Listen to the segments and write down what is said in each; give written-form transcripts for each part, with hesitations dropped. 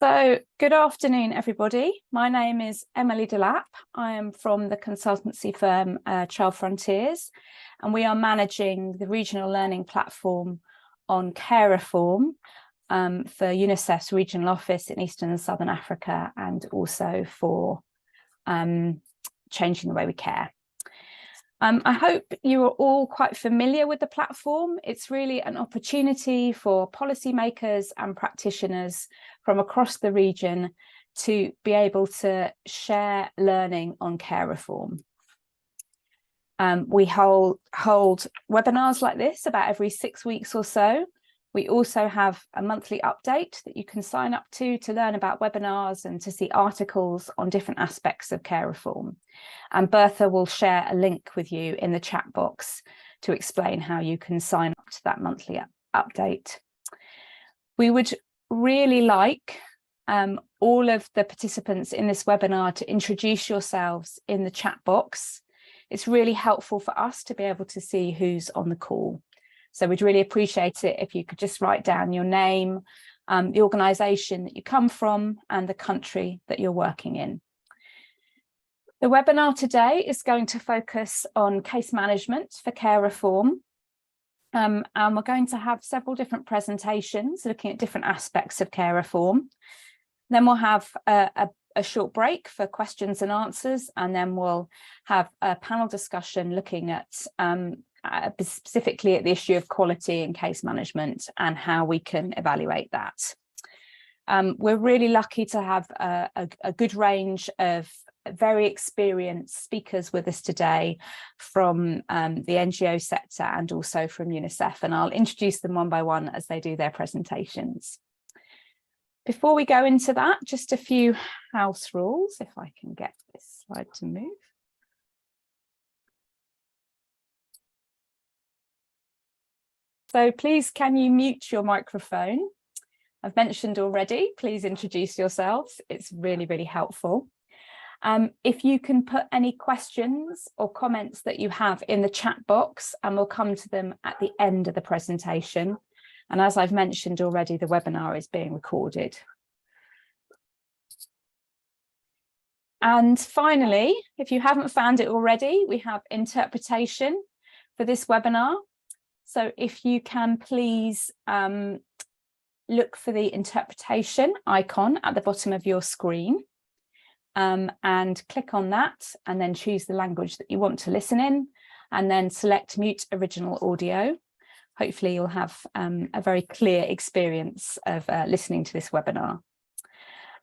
So, good afternoon, everybody. My name is Emily Delap. I am from the consultancy firm Child Frontiers, and we are managing the regional learning platform on care reform for UNICEF's regional office in Eastern and Southern Africa, and also for changing the way we care. I hope you are all quite familiar with the platform. It's really an opportunity for policymakers and practitioners from across the region to be able to share learning on care reform. We hold webinars like this about every 6 weeks or so. We also have a monthly update that you can sign up to learn about webinars and to see articles on different aspects of care reform. And Bertha will share a link with you in the chat box to explain how you can sign up to that monthly update. We would really like all of the participants in this webinar to introduce yourselves in the chat box. It's really helpful for us to be able to see who's on the call. So we'd really appreciate it if you could just write down your name, the organisation that you come from, and the country that you're working in. The webinar today is going to focus on case management for care reform. And we're going to have several different presentations looking at different aspects of care reform. Then we'll have a short break for questions and answers, and then we'll have a panel discussion looking at specifically at the issue of quality in case management and how we can evaluate that. We're really lucky to have a good range of very experienced speakers with us today from the NGO sector and also from UNICEF, and I'll introduce them one by one as they do their presentations. Before we go into that, just a few house rules, if I can get this slide to move. So please, can you mute your microphone? I've mentioned already, please introduce yourselves. It's really, really helpful. If you can put any questions or comments that you have in the chat box, and we'll come to them at the end of the presentation. And as I've mentioned already, the webinar is being recorded. And finally, if you haven't found it already, we have interpretation for this webinar. So if you can please look for the interpretation icon at the bottom of your screen and click on that, and then choose the language that you want to listen in, and then select mute original audio. Hopefully you'll have a very clear experience of listening to this webinar.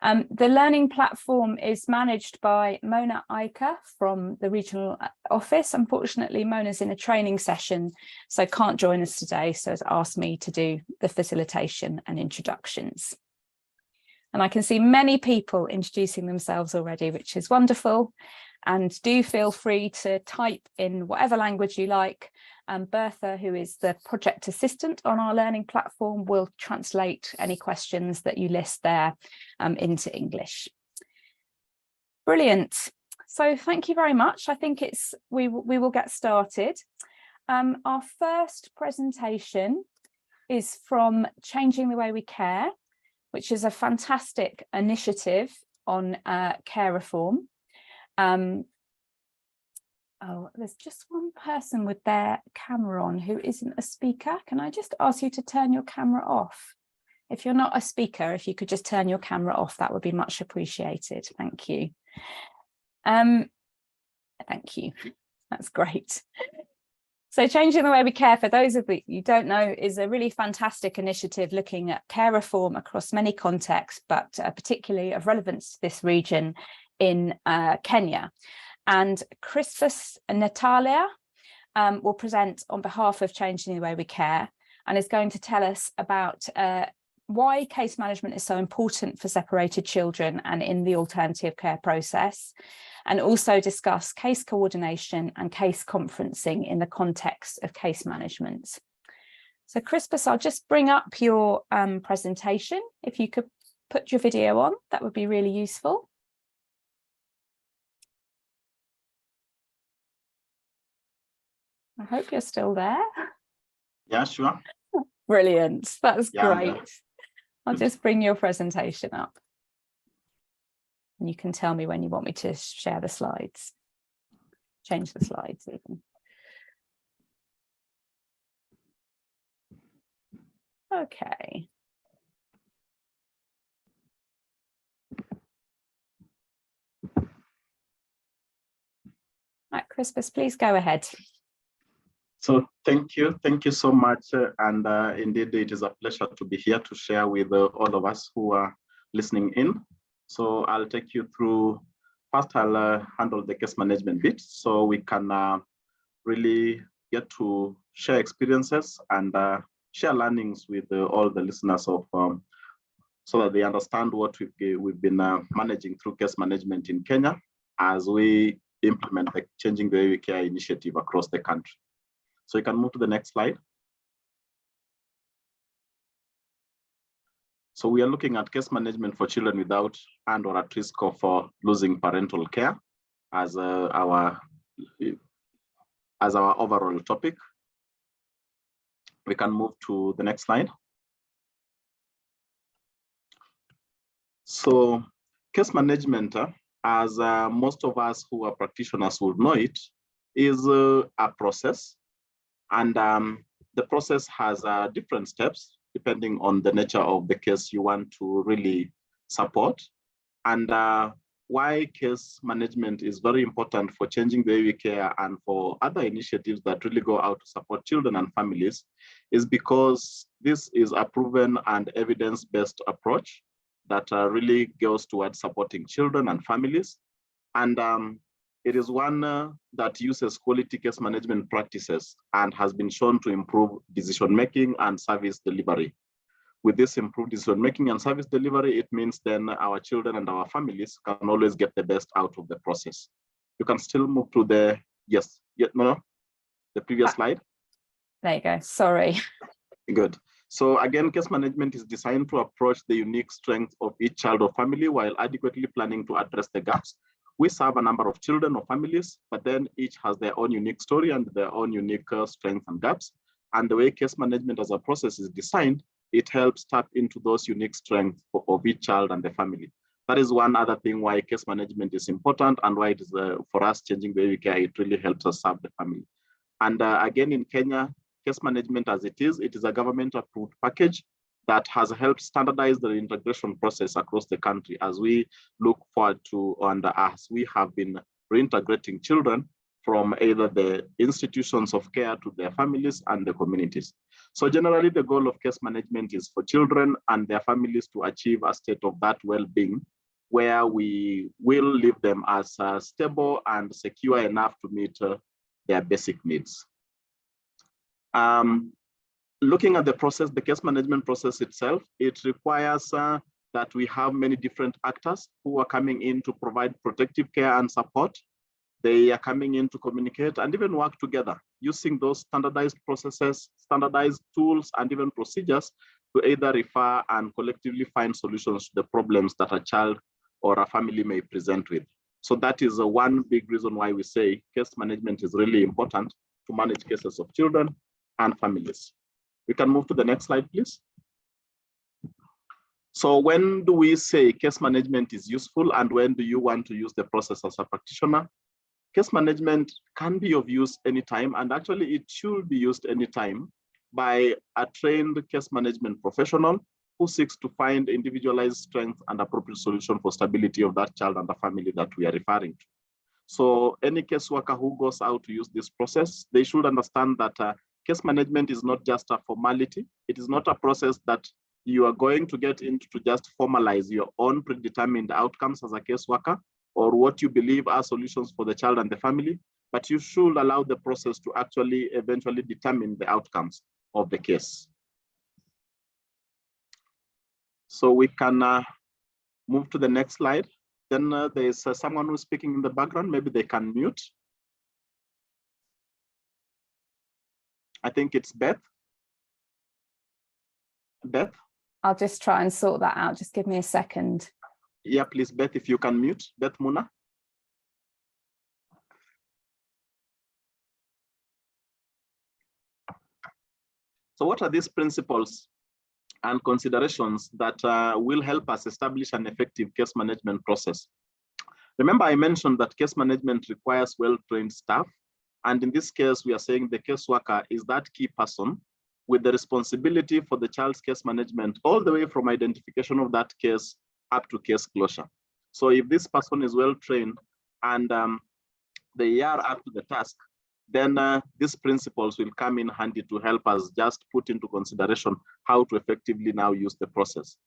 The learning platform is managed by Mona Iker from the regional office. Unfortunately, Mona's in a training session, so can't join us today, so has asked me to do the facilitation and introductions. And I can see many people introducing themselves already, which is wonderful. And do feel free to type in whatever language you like. Bertha, who is the project assistant on our learning platform, will translate any questions that you list there into English. Brilliant. So thank you very much. I think we will get started. Our first presentation is from Changing the Way We Care, which is a fantastic initiative on care reform. Oh, there's just one person with their camera on who isn't a speaker. Can I just ask you to turn your camera off? If you're not a speaker, if you could just turn your camera off, that would be much appreciated. Thank you. Thank you. That's great. So Changing the Way We Care, for those of you who don't know, is a really fantastic initiative looking at care reform across many contexts, but particularly of relevance to this region in Kenya. And Crispus Natalia will present on behalf of Changing the Way We Care, and is going to tell us about why case management is so important for separated children and in the alternative care process, and also discuss case coordination and case conferencing in the context of case management. So Crispus, I'll just bring up your presentation. If you could put your video on, that would be really useful. I hope you're still there. Yeah, sure. Brilliant. That's great. Yeah. I'll just bring your presentation up. And you can tell me when you want me to share the slides. Change the slides even. Okay. Right, Crispus, please go ahead. So thank you so much. And indeed, it is a pleasure to be here to share with all of us who are listening in. So I'll take you through, first I'll handle the case management bit so we can really get to share experiences and share learnings with all the listeners of so that they understand what we've been managing through case management in Kenya as we implement the Changing the Way We Care initiative across the country. So you can move to the next slide. So we are looking at case management for children without and or at risk of losing parental care as our overall topic. We can move to the next slide. So case management, as most of us who are practitioners will know it, is a process. And the process has different steps depending on the nature of the case you want to really support. And why case management is very important for Changing the Way We Care and for other initiatives that really go out to support children and families is because this is a proven and evidence-based approach that really goes towards supporting children and families. And it is one that uses quality case management practices and has been shown to improve decision-making and service delivery. With this improved decision-making and service delivery, it means then our children and our families can always get the best out of the process. You can still move to the, the previous slide. There you go, sorry. Good. So again, case management is designed to approach the unique strengths of each child or family while adequately planning to address the gaps. We serve a number of children or families, but then each has their own unique story and their own unique strengths and gaps. And the way case management as a process is designed, it helps tap into those unique strengths of each child and the family. That is one other thing why case management is important and why it is for us Changing the Way We Care, it really helps us serve the family. And again, in Kenya, case management as it is a government approved package that has helped standardize the integration process across the country as we look forward to, and as we have been reintegrating children from either the institutions of care to their families and the communities. So generally, the goal of case management is for children and their families to achieve a state of that well-being where we will leave them as stable and secure enough to meet their basic needs. Looking at the process, the case management process itself, it requires that we have many different actors who are coming in to provide protective care and support. They are coming in to communicate and even work together using those standardized processes, standardized tools, and even procedures to either refer and collectively find solutions to the problems that a child or a family may present with. So that is one big reason why we say case management is really important to manage cases of children and families. We can move to the next slide, please. So when do we say case management is useful and when do you want to use the process as a practitioner? Case management can be of use anytime, and actually it should be used anytime by a trained case management professional who seeks to find individualized strength and appropriate solution for stability of that child and the family that we are referring to. So any caseworker who goes out to use this process, they should understand that case management is not just a formality. It is not a process that you are going to get into to just formalize your own predetermined outcomes as a caseworker or what you believe are solutions for the child and the family, but you should allow the process to actually eventually determine the outcomes of the case. So we can move to the next slide. Then there is someone who's speaking in the background. Maybe they can mute. I think it's Beth. Beth? I'll just try and sort that out. Just give me a second. Yeah, please, Beth, if you can mute. Beth Muna. So what are these principles and considerations that will help us establish an effective case management process? Remember, I mentioned that case management requires well-trained staff. And in this case, we are saying the caseworker is that key person with the responsibility for the child's case management all the way from identification of that case up to case closure. So if this person is well-trained and they are up to the task, then these principles will come in handy to help us just put into consideration how to effectively now use the process.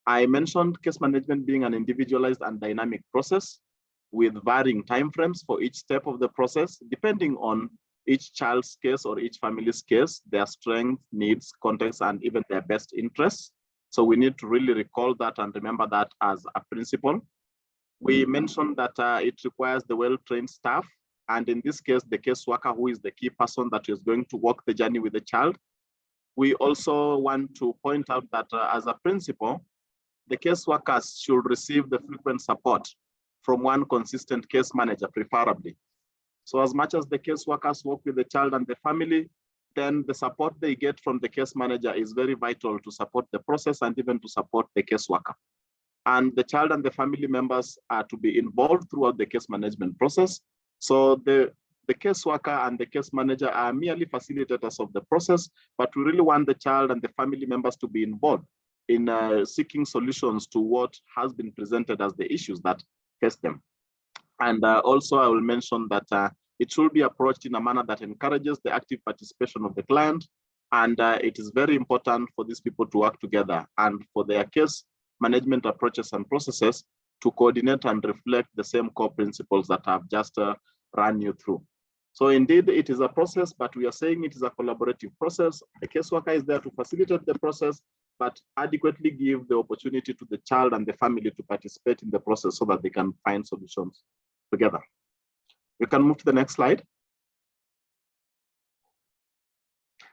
I mentioned case management being an individualized and dynamic process with varying timeframes for each step of the process, depending on each child's case or each family's case, their strengths, needs, context, and even their best interests. So we need to really recall that and remember that as a principle. We mentioned that it requires the well-trained staff, and in this case, the caseworker, who is the key person that is going to walk the journey with the child. We also want to point out that as a principle, the caseworkers should receive the frequent support from one consistent case manager, preferably. So as much as the caseworkers work with the child and the family, then the support they get from the case manager is very vital to support the process and even to support the caseworker. And the child and the family members are to be involved throughout the case management process. So the caseworker and the case manager are merely facilitators of the process, but we really want the child and the family members to be involved in seeking solutions to what has been presented as the issues that face them. And also I will mention that it should be approached in a manner that encourages the active participation of the client. And it is very important for these people to work together and for their case management approaches and processes to coordinate and reflect the same core principles that I've just run you through. So indeed, it is a process, but we are saying it is a collaborative process. The caseworker is there to facilitate the process, but adequately give the opportunity to the child and the family to participate in the process so that they can find solutions together. We can move to the next slide.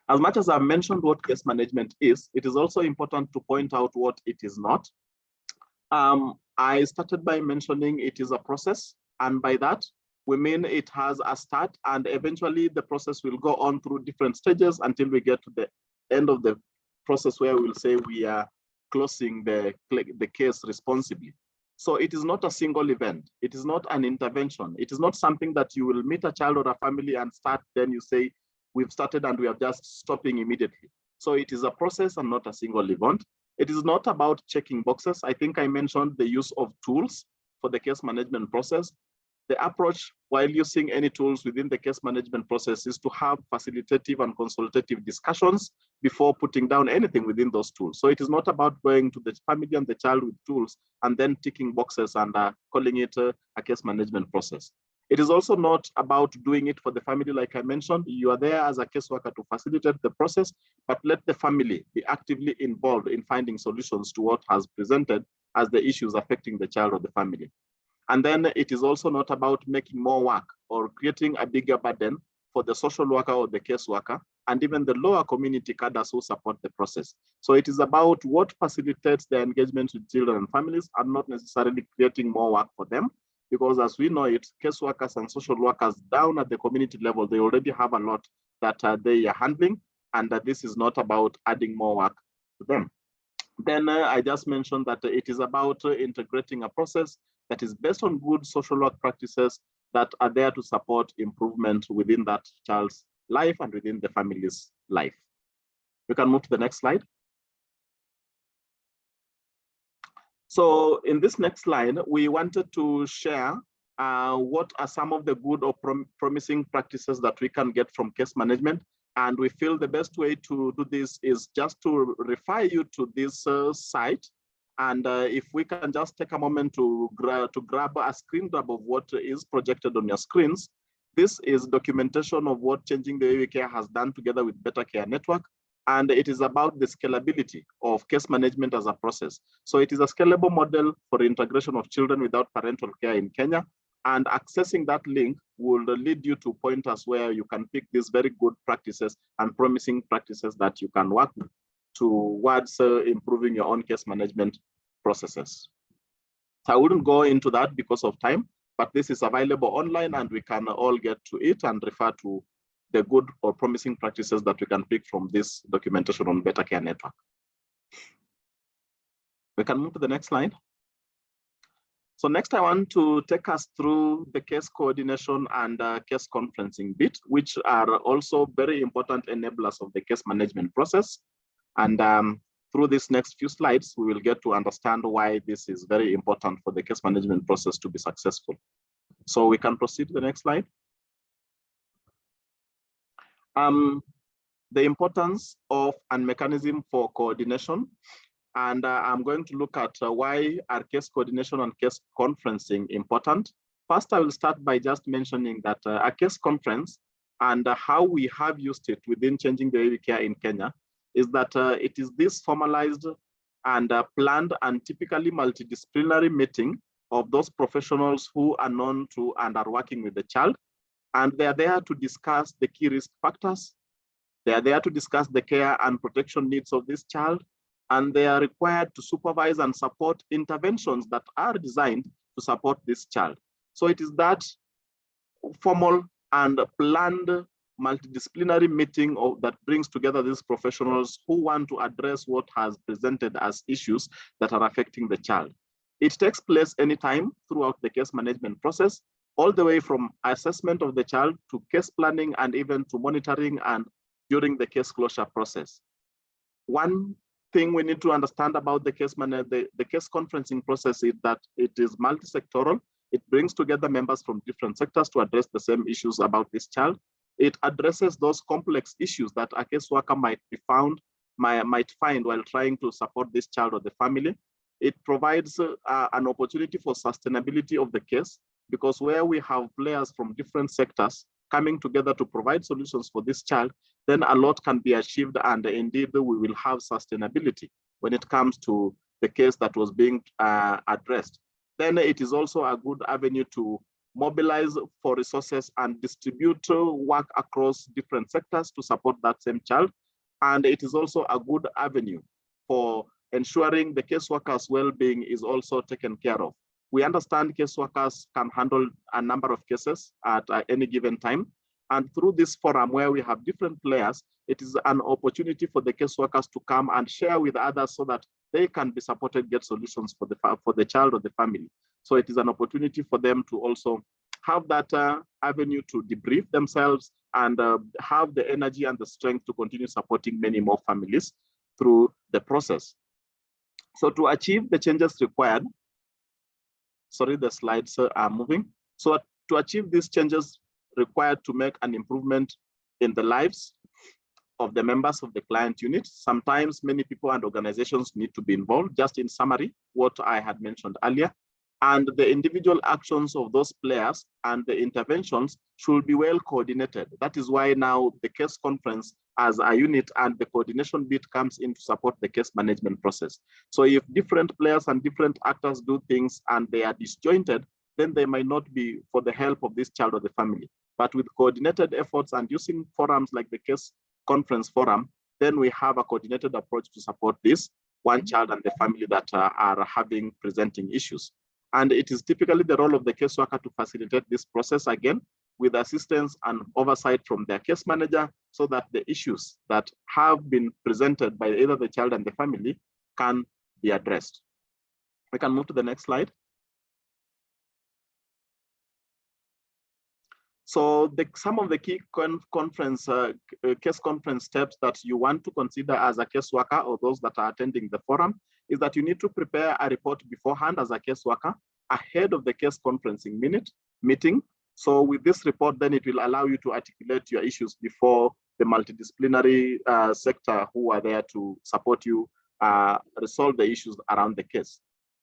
As much as I've mentioned what case management is, it is also important to point out what it is not. I started by mentioning it is a process, and by that, we mean it has a start, and eventually the process will go on through different stages until we get to the end of the process where we'll say we are closing the case responsibly. So it is not a single event. It is not an intervention. It is not something that you will meet a child or a family and start, then you say, we've started and we are just stopping immediately. So it is a process and not a single event. It is not about checking boxes. I think I mentioned the use of tools for the case management process. The approach while using any tools within the case management process is to have facilitative and consultative discussions before putting down anything within those tools. So it is not about going to the family and the child with tools and then ticking boxes and calling it a case management process. It is also not about doing it for the family, like I mentioned. You are there as a caseworker to facilitate the process, but let the family be actively involved in finding solutions to what has presented as the issues affecting the child or the family. And then it is also not about making more work or creating a bigger burden for the social worker or the caseworker, and even the lower community cadres who support the process. So it is about what facilitates the engagement with children and families, and not necessarily creating more work for them. Because as we know it, caseworkers and social workers down at the community level, they already have a lot that they are handling, and that this is not about adding more work to them. Then I just mentioned that it is about integrating a process that is based on good social work practices that are there to support improvement within that child's life and within the family's life. We can move to the next slide. So in this next slide, we wanted to share what are some of the good or promising practices that we can get from case management. And we feel the best way to do this is just to refer you to this site. And if we can just take a moment to grab a screen grab of what is projected on your screens. This is documentation of what Changing the Way We Care has done together with Better Care Network. And it is about the scalability of case management as a process. So it is a scalable model for the integration of children without parental care in Kenya. And accessing that link will lead you to pointers where you can pick these very good practices and promising practices that you can work with towards improving your own case management processes. So I wouldn't go into that because of time, but this is available online and we can all get to it and refer to the good or promising practices that we can pick from this documentation on Better Care Network. We can move to the next slide. So next I want to take us through the case coordination and case conferencing bit, which are also very important enablers of the case management process. And through these next few slides, we will get to understand why this is very important for the case management process to be successful. So we can proceed to the next slide. The importance of a mechanism for coordination. And I'm going to look at why are case coordination and case conferencing important. First, I will start by just mentioning that a case conference and how we have used it within Changing the Way We Care in Kenya is that it is this formalized and planned and typically multidisciplinary meeting of those professionals who are known to and are working with the child. And they are there to discuss the key risk factors. They are there to discuss the care and protection needs of this child. And they are required to supervise and support interventions that are designed to support this child. So it is that formal and planned multidisciplinary meeting that brings together these professionals who want to address what has presented as issues that are affecting the child. It takes place anytime throughout the case management process, all the way from assessment of the child to case planning and even to monitoring and during the case closure process. One thing we need to understand about the case conferencing process is that it is multi-sectoral. It brings together members from different sectors to address the same issues about this child. It addresses those complex issues that a caseworker might find while trying to support this child or the family. It provides an opportunity for sustainability of the case, because where we have players from different sectors coming together to provide solutions for this child, then a lot can be achieved, and indeed we will have sustainability when it comes to the case that was being addressed. Then it is also a good avenue to mobilize for resources and distribute work across different sectors to support that same child. And it is also a good avenue for ensuring the caseworker's well-being is also taken care of. We understand caseworkers can handle a number of cases at any given time. And through this forum where we have different players, it is an opportunity for the caseworkers to come and share with others so that they can be supported, get solutions for the child or the family. So it is an opportunity for them to also have that avenue to debrief themselves and have the energy and the strength to continue supporting many more families through the process. So to achieve the changes required, sorry, the slides are moving. So to achieve these changes required to make an improvement in the lives of the members of the client unit, sometimes many people and organizations need to be involved. Just in summary, what I had mentioned earlier, and the individual actions of those players and the interventions should be well coordinated. That is why now the case conference as a unit and the coordination bit comes in to support the case management process. So if different players and different actors do things and they are disjointed, then they might not be for the help of this child or the family. But with coordinated efforts and using forums like the case conference forum, then we have a coordinated approach to support this one child and the family that are having presenting issues. And it is typically the role of the caseworker to facilitate this process again with assistance and oversight from their case manager so that the issues that have been presented by either the child and the family can be addressed. We can move to the next slide. So some of the key case conference steps that you want to consider as a caseworker or those that are attending the forum is that you need to prepare a report beforehand as a caseworker ahead of the case conferencing meeting. So with this report, then it will allow you to articulate your issues before the multidisciplinary sector who are there to support you resolve the issues around the case.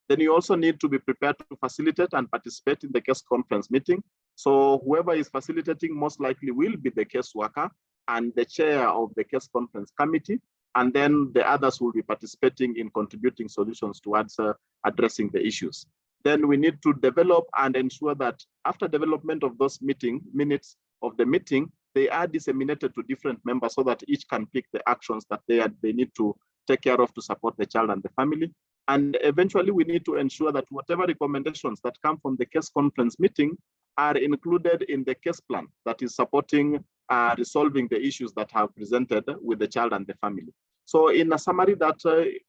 Then you also need to be prepared to facilitate and participate in the case conference meeting. So whoever is facilitating most likely will be the caseworker and the chair of the case conference committee. And then the others will be participating in contributing solutions towards addressing the issues. Then we need to develop and ensure that after development of those minutes of the meeting, they are disseminated to different members so that each can pick the actions that they need to take care of to support the child and the family. And eventually we need to ensure that whatever recommendations that come from the case conference meeting are included in the case plan that is supporting resolving the issues that have presented with the child and the family. So in a summary, that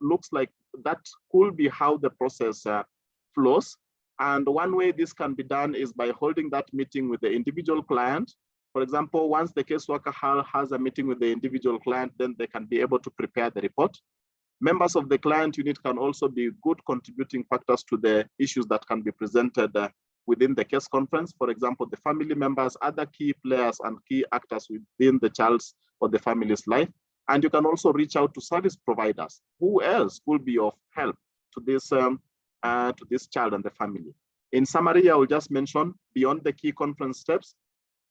looks like that could be how the process flows. And one way this can be done is by holding that meeting with the individual client. For example, once the caseworker has a meeting with the individual client, then they can be able to prepare the report. Members of the client unit can also be good contributing factors to the issues that can be presented within the case conference. For example, the family members, other key players and key actors within the child's or the family's life. And you can also reach out to service providers. Who else will be of help to this child and the family? In summary, I will just mention beyond the key conference steps,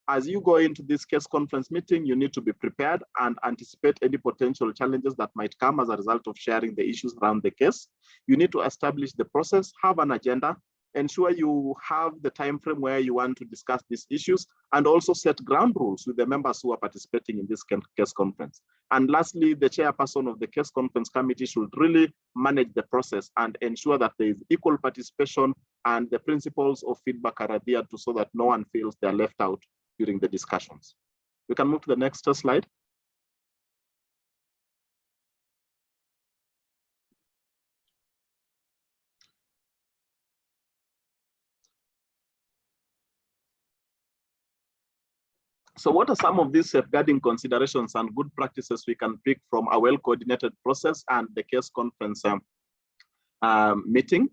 as you go into this case conference meeting, you need to be prepared and anticipate any potential challenges that might come as a result of sharing the issues around the case. You need to establish the process, have an agenda, ensure you have the time frame where you want to discuss these issues, and also set ground rules with the members who are participating in this case conference. And lastly, the chairperson of the case conference committee should really manage the process and ensure that there is equal participation and the principles of feedback are adhered to so that no one feels they're left out during the discussions. We can move to the next slide. So what are some of these safeguarding considerations and good practices we can pick from a well-coordinated process and the case conference meeting?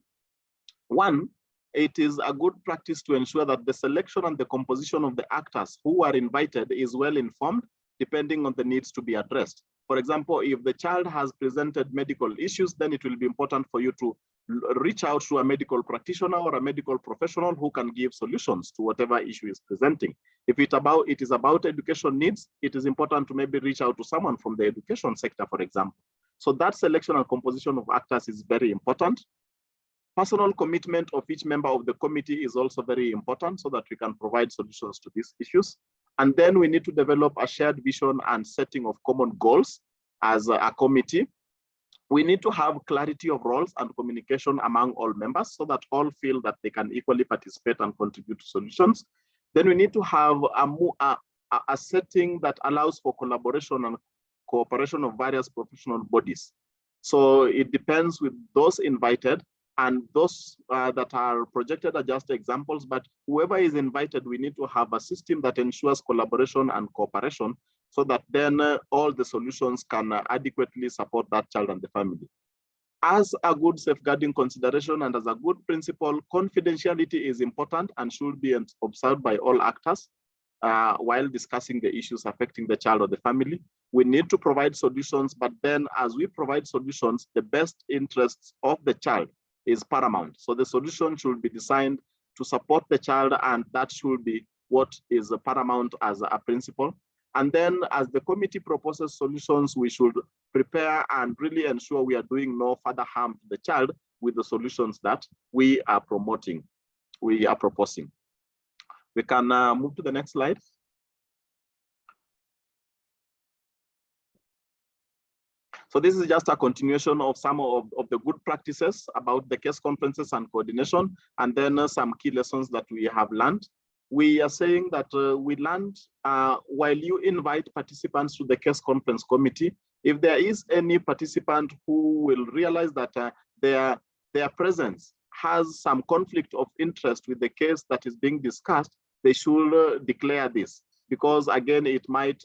One, it is a good practice to ensure that the selection and the composition of the actors who are invited is well informed, depending on the needs to be addressed. For example, if the child has presented medical issues, then it will be important for you to reach out to a medical practitioner or a medical professional who can give solutions to whatever issue is presenting. If it is about education needs, it is important to maybe reach out to someone from the education sector, for example. So that selection and composition of actors is very important. Personal commitment of each member of the committee is also very important so that we can provide solutions to these issues. And then we need to develop a shared vision and setting of common goals as a committee. We need to have clarity of roles and communication among all members so that all feel that they can equally participate and contribute to solutions. Then we need to have a setting that allows for collaboration and cooperation of various professional bodies. So it depends with those invited, and those that are projected are just examples, but whoever is invited, we need to have a system that ensures collaboration and cooperation so that then all the solutions can adequately support that child and the family. As a good safeguarding consideration and as a good principle, confidentiality is important and should be observed by all actors while discussing the issues affecting the child or the family. We need to provide solutions, but then as we provide solutions, the best interests of the child is paramount. So the solution should be designed to support the child, and that should be what is paramount as a principle. And then as the committee proposes solutions, we should prepare and really ensure we are doing no further harm to the child with the solutions that we are proposing. We can move to the next slide. So this is just a continuation of some of the good practices about the case conferences and coordination, and then some key lessons that we have learned. We are saying that we learned while you invite participants to the case conference committee, if there is any participant who will realize that their presence has some conflict of interest with the case that is being discussed, they should declare this, because again, it might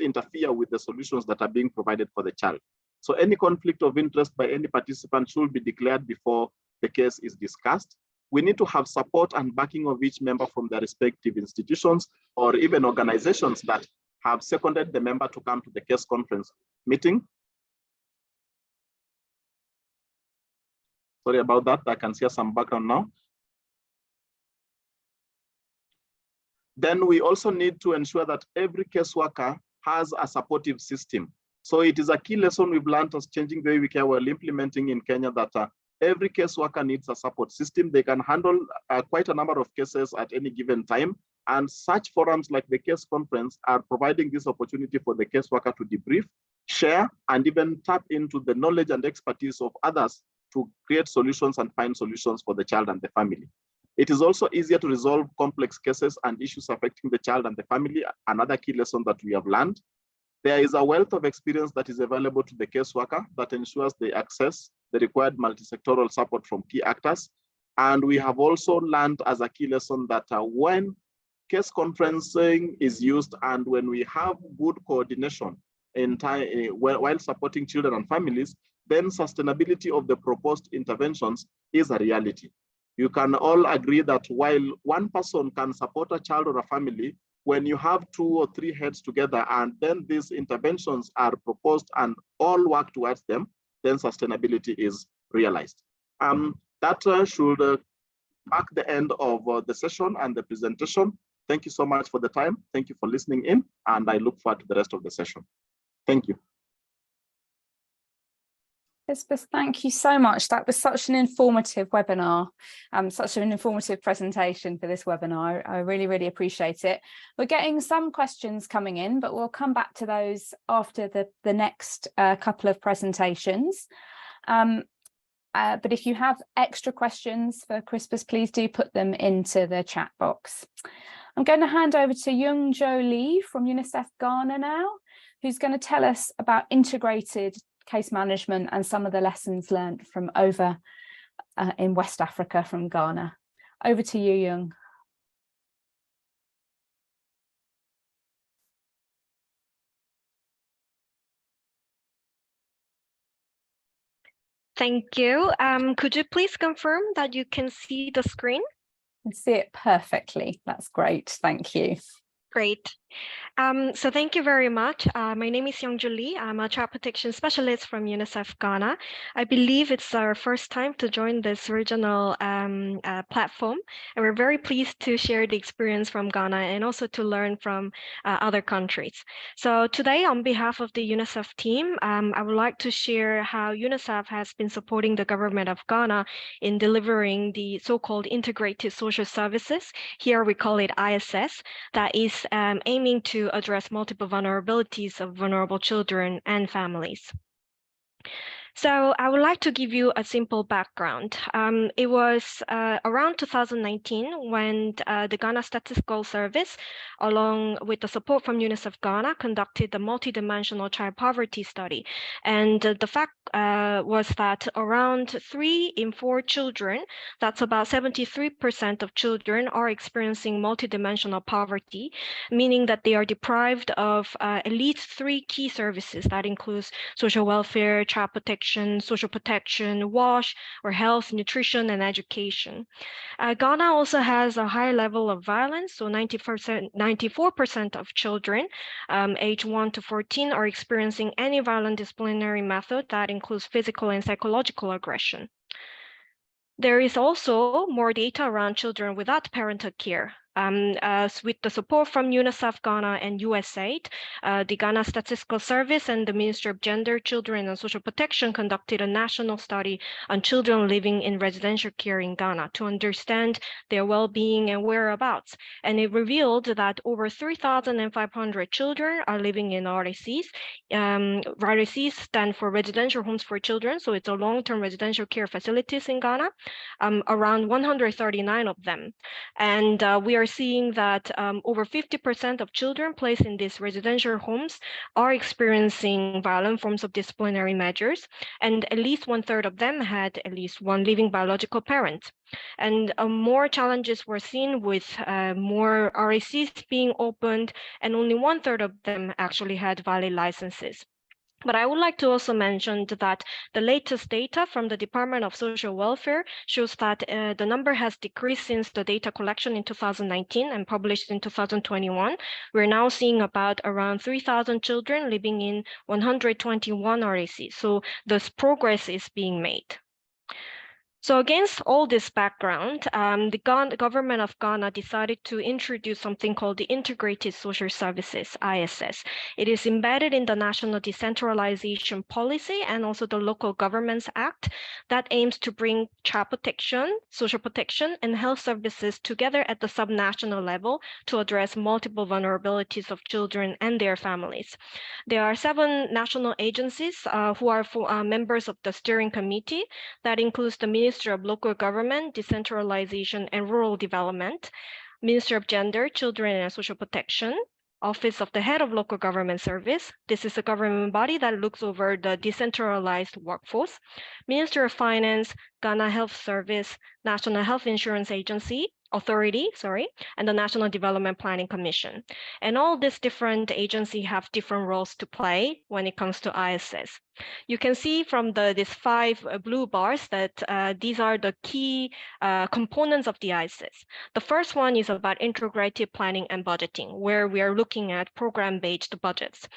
interfere with the solutions that are being provided for the child. So any conflict of interest by any participant should be declared before the case is discussed. We need to have support and backing of each member from their respective institutions or even organizations that have seconded the member to come to the case conference meeting. Sorry about that, I can see some background now. Then we also need to ensure that every caseworker has a supportive system. So it is a key lesson we've learned as Changing the Way We Care we're implementing in Kenya, that every caseworker needs a support system. They can handle quite a number of cases at any given time. And such forums like the case conference are providing this opportunity for the caseworker to debrief, share, and even tap into the knowledge and expertise of others to create solutions and find solutions for the child and the family. It is also easier to resolve complex cases and issues affecting the child and the family, another key lesson that we have learned. There is a wealth of experience that is available to the caseworker that ensures they access the required multi-sectoral support from key actors. And we have also learned as a key lesson that when case conferencing is used and when we have good coordination in time while supporting children and families, then sustainability of the proposed interventions is a reality. You can all agree that while one person can support a child or a family, when you have 2 or 3 heads together and then these interventions are proposed and all work towards them, then sustainability is realized. That should mark the end of the session and the presentation. Thank you so much for the time. Thank you for listening in, and I look forward to the rest of the session. Thank you. Elizabeth, thank you so much. That was such an informative webinar, such an informative presentation for this webinar. I really, really appreciate it. We're getting some questions coming in, but we'll come back to those after the next couple of presentations. But if you have extra questions for Crispus, please do put them into the chat box. I'm going to hand over to Young Jo Lee from UNICEF Ghana now, who's going to tell us about integrated case management and some of the lessons learned from over in West Africa from Ghana. Over to you, Young. Thank you. Could you please confirm that you can see the screen? I can see it perfectly. That's great. Thank you. Great. So thank you very much. My name is Young Jo Lee. I'm a child protection specialist from UNICEF Ghana. I believe it's our first time to join this regional platform, and we're very pleased to share the experience from Ghana and also to learn from other countries. So today, on behalf of the UNICEF team, I would like to share how UNICEF has been supporting the government of Ghana in delivering the so-called integrated social services. Here we call it ISS, that is aiming to address multiple vulnerabilities of vulnerable children and families. So I would like to give you a simple background. It was around 2019 when the Ghana Statistical Service, along with the support from UNICEF Ghana, conducted the multidimensional child poverty study. And the fact was that around 3 in 4 children, that's about 73% of children, are experiencing multidimensional poverty, meaning that they are deprived of at least 3 key services. That includes social welfare, child protection, social protection, WASH, or health, nutrition, and education. Ghana also has a high level of violence, so 94% of children aged 1 to 14 are experiencing any violent disciplinary method that includes physical and psychological aggression. There is also more data around children without parental care. With the support from UNICEF Ghana and USAID, the Ghana Statistical Service and the Ministry of Gender, Children and Social Protection conducted a national study on children living in residential care in Ghana to understand their well-being and whereabouts. And it revealed that over 3,500 children are living in RSCs. RSCs stand for Residential Homes for Children, so it's a long-term residential care facilities in Ghana, around 139 of them. And we are seeing that over 50% of children placed in these residential homes are experiencing violent forms of disciplinary measures, and at least 1/3 of them had at least one living biological parent. And more challenges were seen with more RACs being opened, and only 1/3 of them actually had valid licenses. But I would like to also mention that the latest data from the Department of Social Welfare shows that the number has decreased since the data collection in 2019 and published in 2021. We're now seeing about around 3,000 children living in 121 RACs. So this progress is being made. So against all this background, the government of Ghana decided to introduce something called the Integrated Social Services, ISS. It is embedded in the National Decentralization Policy and also the Local Governments Act that aims to bring child protection, social protection, and health services together at the subnational level to address multiple vulnerabilities of children and their families. There are 7 national agencies who are members of the steering committee. That includes the Ministry of Local Government, Decentralization and Rural Development, Ministry of Gender, Children and Social Protection, Office of the Head of Local Government Service. This is a government body that looks over the decentralized workforce. Ministry of Finance, Ghana Health Service, National Health Insurance Authority, and the National Development Planning Commission. And all these different agencies have different roles to play when it comes to ISS. You can see from these 5 blue bars that these are the key components of the ISS. The first one is about integrated planning and budgeting, where we are looking at program-based budgets,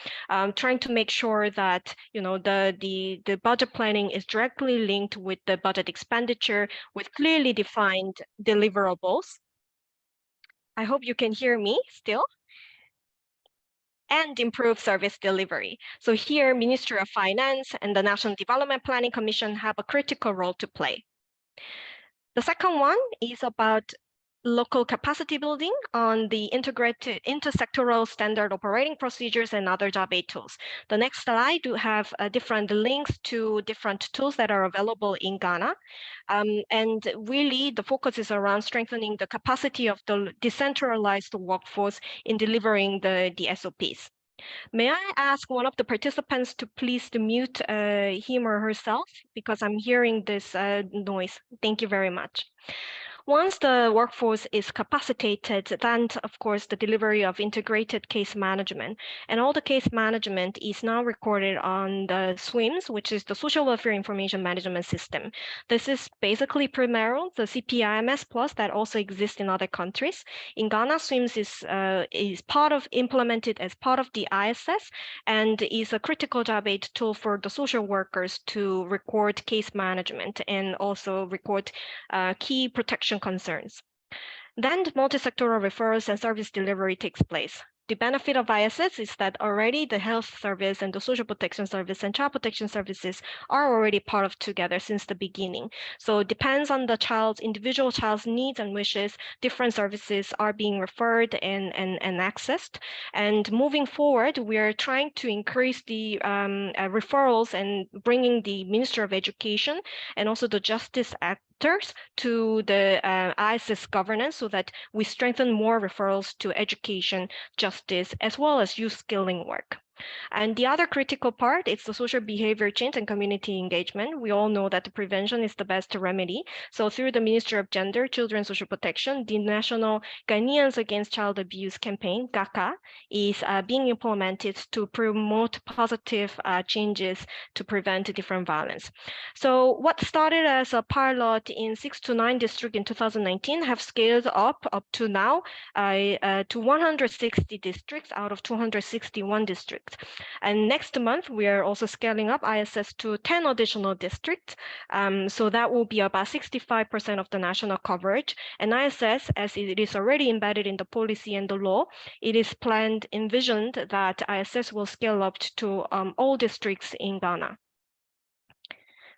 trying to make sure that the budget planning is directly linked with the budget expenditure with clearly defined deliverables. I hope you can hear me still. And improve service delivery. So here, Ministry of Finance and the National Development Planning Commission have a critical role to play. The second one is about local capacity building on the integrated intersectoral standard operating procedures and other job aid tools. The next slide do have different links to different tools that are available in Ghana. And really the focus is around strengthening the capacity of the decentralized workforce in delivering the SOPs. May I ask one of the participants to please mute him or herself, because I'm hearing this noise. Thank you very much. Once the workforce is capacitated, then of course the delivery of integrated case management, and all the case management is now recorded on the SWIMS, which is the Social Welfare Information Management System. This is basically Primero, the CPIMS Plus that also exists in other countries. In Ghana, SWIMS is implemented as part of the ISS and is a critical job aid tool for the social workers to record case management and also record key protection concerns. Then multi-sectoral referrals and service delivery takes place. The benefit of ISS is that already the health service and the social protection service and child protection services are already part of together since the beginning. So it depends on the individual child's needs and wishes, different services are being referred and accessed. And moving forward, we are trying to increase the referrals and bringing the Minister of Education and also the Justice actors to the ISS governance so that we strengthen more referrals to education, justice, as well as youth skilling work. And the other critical part is the social behavior change and community engagement. We all know that the prevention is the best remedy. So through the Ministry of Gender, Children and Social Protection, the National Ghanaians Against Child Abuse campaign, GACA, is being implemented to promote positive changes to prevent different violence. So what started as a pilot in 6 to 9 districts in 2019 have scaled up to now to 160 districts out of 261 districts. And next month, we are also scaling up ISS to 10 additional districts. So that will be about 65% of the national coverage. And ISS, as it is already embedded in the policy and the law, it is envisioned that ISS will scale up to all districts in Ghana.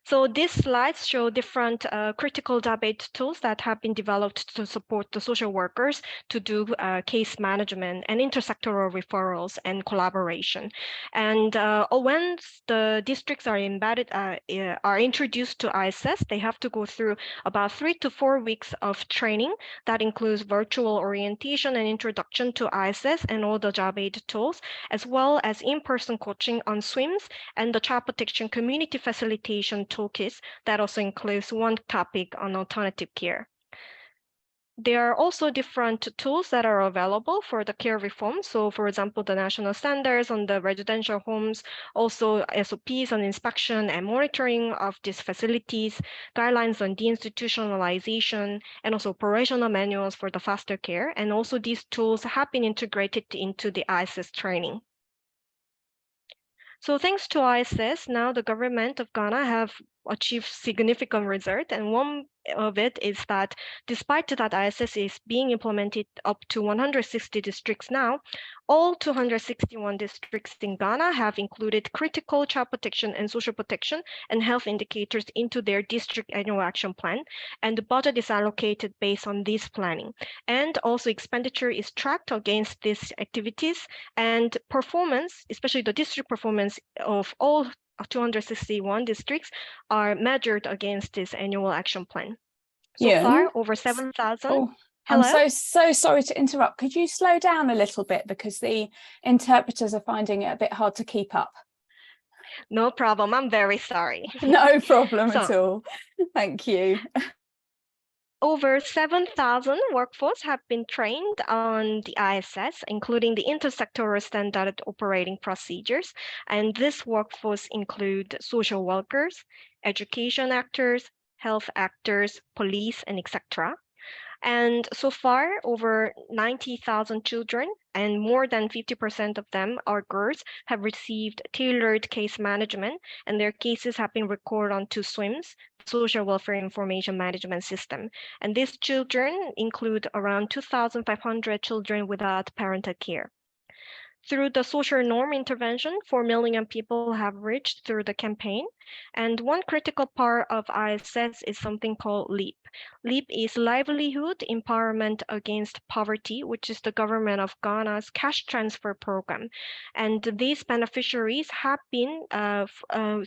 So these slides show different critical job aid tools that have been developed to support the social workers to do case management and intersectoral referrals and collaboration. And once the districts are embedded, are introduced to ISS, they have to go through about 3 to 4 weeks of training that includes virtual orientation and introduction to ISS and all the job aid tools, as well as in-person coaching on SWIMS and the child protection community facilitation toolkits that also includes one topic on alternative care. There are also different tools that are available for the care reform. So for example, the national standards on the residential homes, also SOPs on inspection and monitoring of these facilities, guidelines on deinstitutionalization, and also operational manuals for the foster care. And also these tools have been integrated into the ISS training. So thanks to ISS, now the government of Ghana have achieved significant results. And one of it is that despite that ISS is being implemented up to 160 districts now, all 261 districts in Ghana have included critical child protection and social protection and health indicators into their district annual action plan. And the budget is allocated based on this planning. And also expenditure is tracked against these activities, and performance, especially the district performance of all 261 districts, are measured against this annual action plan. So far, over 7,000. I'm Hello? so sorry to interrupt. Could you slow down a little bit because the interpreters are finding it a bit hard to keep up? No problem. I'm very sorry. No problem So, at all. Thank you. over 7,000 workforce have been trained on the ISS, including the intersectoral standard operating procedures. And this workforce include social workers, education actors, health actors, police, and etc. And so far, over 90,000 children, and more than 50% of them are girls, have received tailored case management, and their cases have been recorded onto SWIMS, Social Welfare Information Management System. And these children include around 2,500 children without parental care. Through the social norm intervention, 4 million people have reached through the campaign. And one critical part of ISS is something called LEAP. LEAP is Livelihood Empowerment Against Poverty, which is the government of Ghana's cash transfer program. And these beneficiaries have been,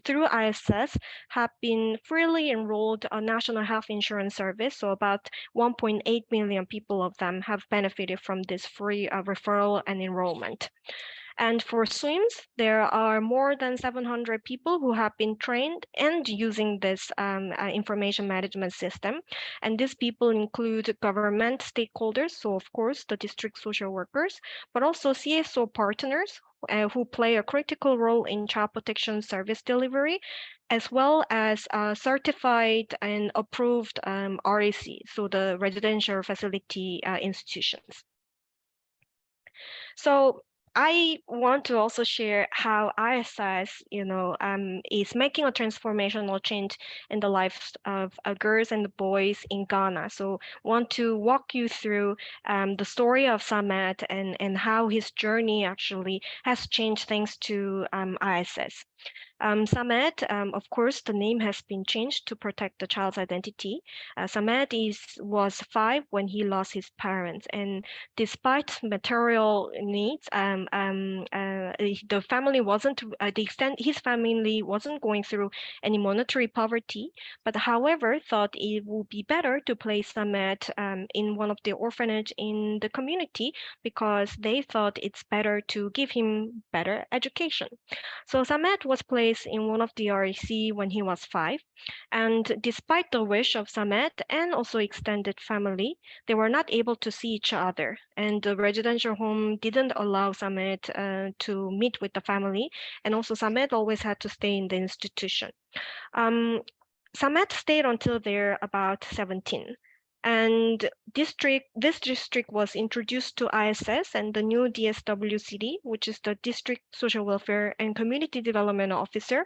through ISS, have been freely enrolled on National Health Insurance Service. So about 1.8 million people of them have benefited from this free referral and enrollment. And for SWIMS, there are more than 700 people who have been trained and using this information management system. And these people include government stakeholders, so of course the district social workers, but also CSO partners who play a critical role in child protection service delivery, as well as certified and approved RAC, so the residential facility institutions. So I want to also share how ISS, is making a transformational change in the lives of girls and boys in Ghana. So want to walk you through the story of Samet and how his journey actually has changed thanks to ISS. Samet, of course, the name has been changed to protect the child's identity. Samet was 5 when he lost his parents, and despite material needs, the family wasn't the extent his family wasn't going through any monetary poverty, but however thought it would be better to place Samet in one of the orphanage in the community because they thought it's better to give him better education. So Samet was placed in one of the REC when he was 5, and despite the wish of Samet and also extended family, they were not able to see each other, and the residential home didn't allow Samet to meet with the family, and also Samet always had to stay in the institution. Samet stayed until they're about 17. And this district was introduced to ISS and the new DSWCD, which is the District Social Welfare and Community Development Officer,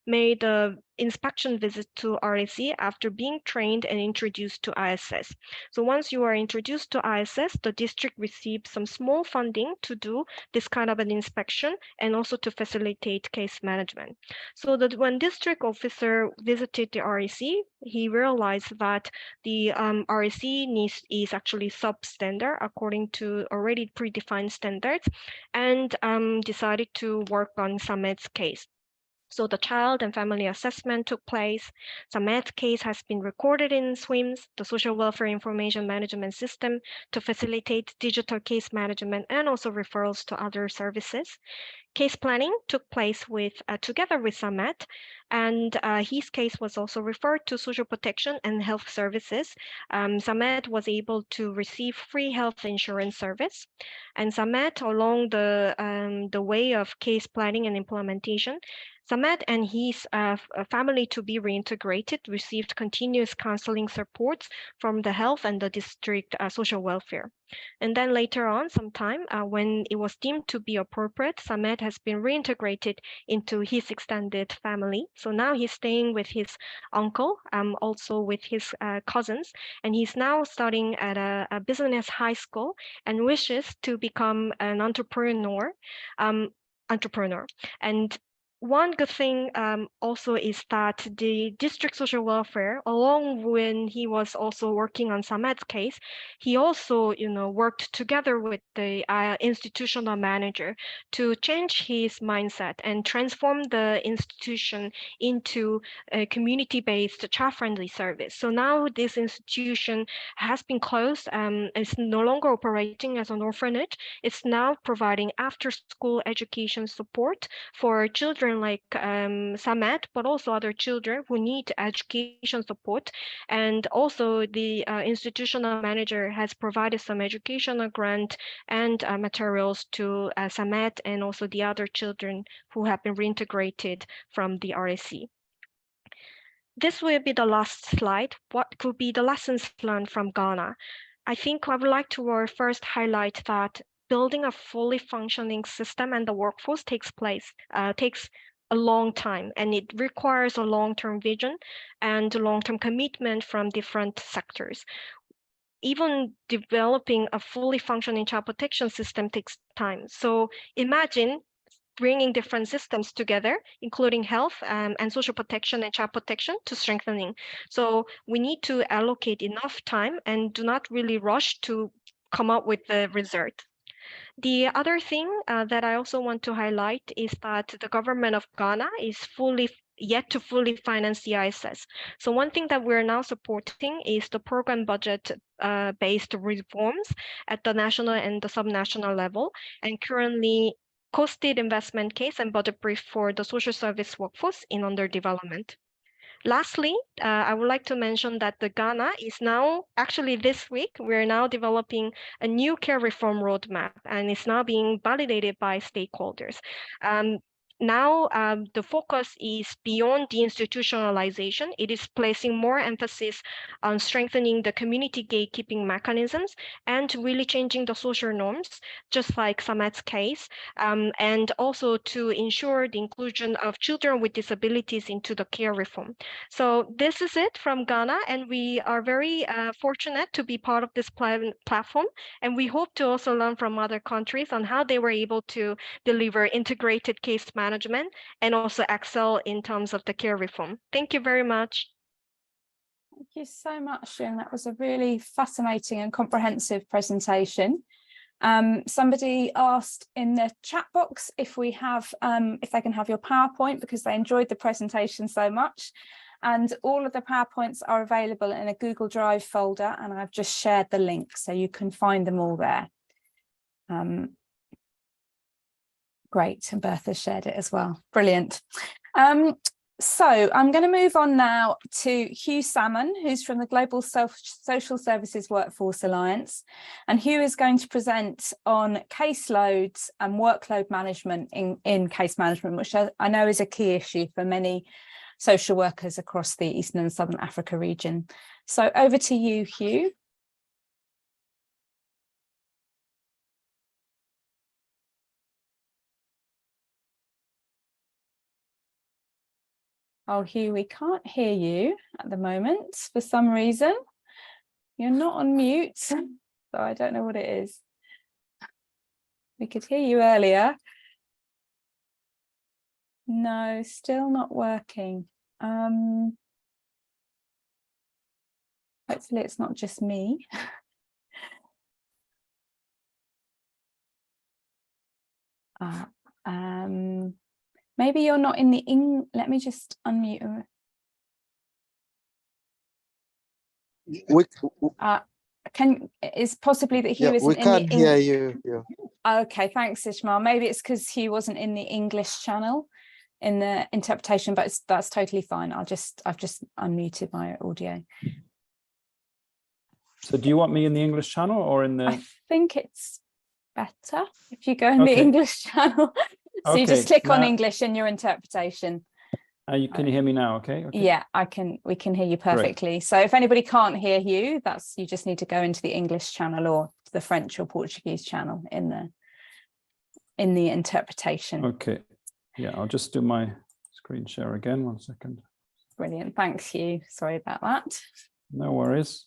made a inspection visit to RAC after being trained and introduced to ISS. So once you are introduced to ISS, the district receives some small funding to do this kind of an inspection and also to facilitate case management. So that when district officer visited the RAC, he realized that the RAC is actually substandard according to already predefined standards, and decided to work on Samet's case. So the child and family assessment took place. Samet's case has been recorded in SWIMS, the Social Welfare Information Management System, to facilitate digital case management and also referrals to other services. Case planning took place together with Samet, and his case was also referred to social protection and health services. Samet was able to receive free health insurance service, and Samet, along the way of case planning and implementation, Samet and his family to be reintegrated received continuous counseling supports from the health and the district social welfare. And then later on, sometime when it was deemed to be appropriate, Samet has been reintegrated into his extended family. So now he's staying with his uncle, also with his cousins, and he's now studying at a business high school and wishes to become an entrepreneur. And one good thing also is that the district social welfare, along when he was also working on Samet's case, he also, worked together with the institutional manager to change his mindset and transform the institution into a community-based child-friendly service. So now this institution has been closed. It's no longer operating as an orphanage. It's now providing after-school education support for children like Samet, but also other children who need education support. And also the institutional manager has provided some educational grant and materials to Samet and also the other children who have been reintegrated from the RSC. This will be the last slide. What could be the lessons learned from Ghana? I think I would like to first highlight that building a fully functioning system and the workforce takes a long time, and it requires a long-term vision and long-term commitment from different sectors. Even developing a fully functioning child protection system takes time. So imagine bringing different systems together, including health and social protection and child protection to strengthening. So we need to allocate enough time and do not really rush to come up with the result. The other thing that I also want to highlight is that the government of Ghana is yet to fully finance the ISS. So one thing that we're now supporting is the program budget based reforms at the national and the subnational level, and currently costed investment case and budget brief for the social service workforce in under development. Lastly, I would like to mention that the Ghana is now, actually this week, we're now developing a new care reform roadmap, and it's now being validated by stakeholders. Now, the focus is beyond the institutionalization. It is placing more emphasis on strengthening the community gatekeeping mechanisms and really changing the social norms, just like Samet's case, and also to ensure the inclusion of children with disabilities into the care reform. So this is it from Ghana, and we are very fortunate to be part of this platform, and we hope to also learn from other countries on how they were able to deliver integrated case management and also excel in terms of the care reform. Thank you very much. Thank you so much, June. That was a really fascinating and comprehensive presentation. Somebody asked in the chat box if we have, if they can have your PowerPoint because they enjoyed the presentation so much. And all of the PowerPoints are available in a Google Drive folder, and I've just shared the link so you can find them all there. Great, and Bertha shared it as well. Brilliant. So I'm going to move on now to Hugh Salmon, who's from the Global Social Services Workforce Alliance. And Hugh is going to present on caseloads and workload management in case management, which I know is a key issue for many social workers across the Eastern and Southern Africa region. So over to you, Hugh. Oh, Hugh, we can't hear you at the moment for some reason. You're not on mute, so I don't know what it is. We could hear you earlier. No, still not working. Hopefully it's not just me. Maybe you're not in the let me just unmute. Is possibly that he wasn't in the we can't hear you. Yeah. Okay, thanks, Ishmael. Maybe it's because he wasn't in the English channel in the interpretation, but that's totally fine. I've just unmuted my audio. So do you want me in the English channel or in the? I think it's better if you go in the English channel. So you just click on English in your interpretation. Can you hear me now? Okay. Yeah, we can hear you perfectly. Great. So if anybody can't hear you, you just need to go into the English channel or the French or Portuguese channel in the interpretation. Okay. Yeah, I'll just do my screen share again. 1 second. Brilliant. Thanks, Hugh. Sorry about that. No worries.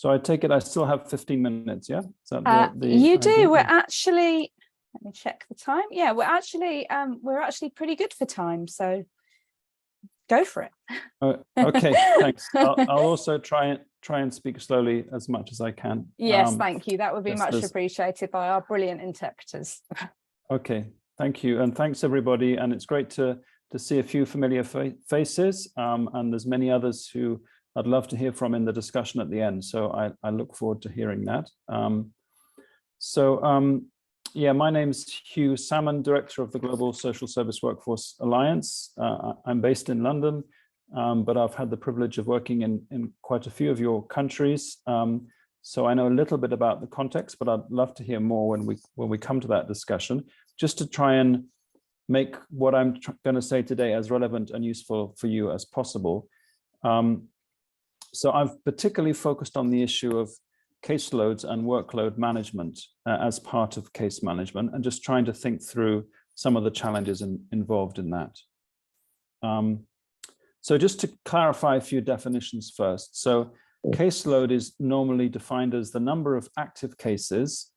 So I take it I still have 15 minutes, yeah? Is that the you idea? do. We're actually, let me check the time. Yeah, we're actually pretty good for time, so go for it. Okay, thanks. I'll also try and speak slowly as much as I can. Yes, thank you. That would be yes, much appreciated by our brilliant interpreters. Okay, thank you, and thanks everybody. And it's great to see a few familiar faces, and there's many others who I'd love to hear from in the discussion at the end. So I look forward to hearing that. Yeah, my name's Hugh Salmon, Director of the Global Social Service Workforce Alliance. I'm based in London, but I've had the privilege of working in quite a few of your countries. So I know a little bit about the context, but I'd love to hear more when we come to that discussion, just to try and make what I'm going to say today as relevant and useful for you as possible. So I've particularly focused on the issue of caseloads and workload management as part of case management, and just trying to think through some of the challenges involved in that. So just to clarify a few definitions first. So caseload is normally defined as the number of active cases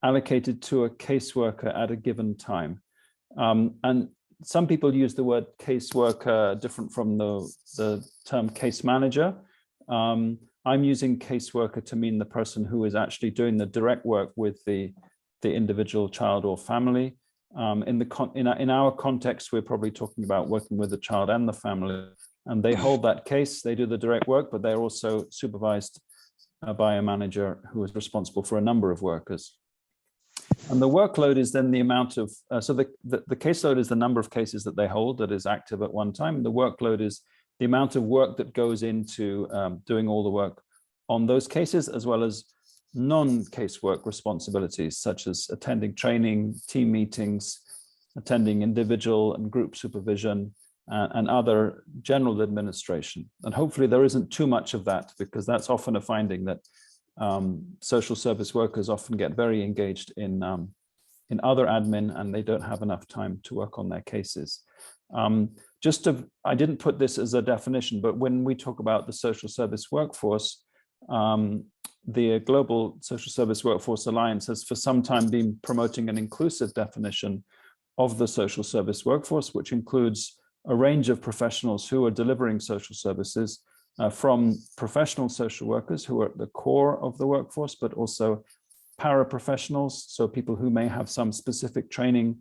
allocated to a caseworker at a given time. And some people use the word caseworker different from the term case manager. I'm using caseworker to mean the person who is actually doing the direct work with the individual child or family. In our context, we're probably talking about working with the child and the family, and they hold that case, they do the direct work, but they're also supervised by a manager who is responsible for a number of workers. And the workload is then the amount of, so the caseload is the number of cases that they hold that is active at one time. The workload is the amount of work that goes into doing all the work on those cases, as well as non-casework responsibilities, such as attending training, team meetings, attending individual and group supervision, and other general administration. And hopefully there isn't too much of that, because that's often a finding that social service workers often get very engaged in other admin, and they don't have enough time to work on their cases. I didn't put this as a definition, but when we talk about the social service workforce, the Global Social Service Workforce Alliance has for some time been promoting an inclusive definition of the social service workforce, which includes a range of professionals who are delivering social services, from professional social workers who are at the core of the workforce, but also paraprofessionals, so people who may have some specific training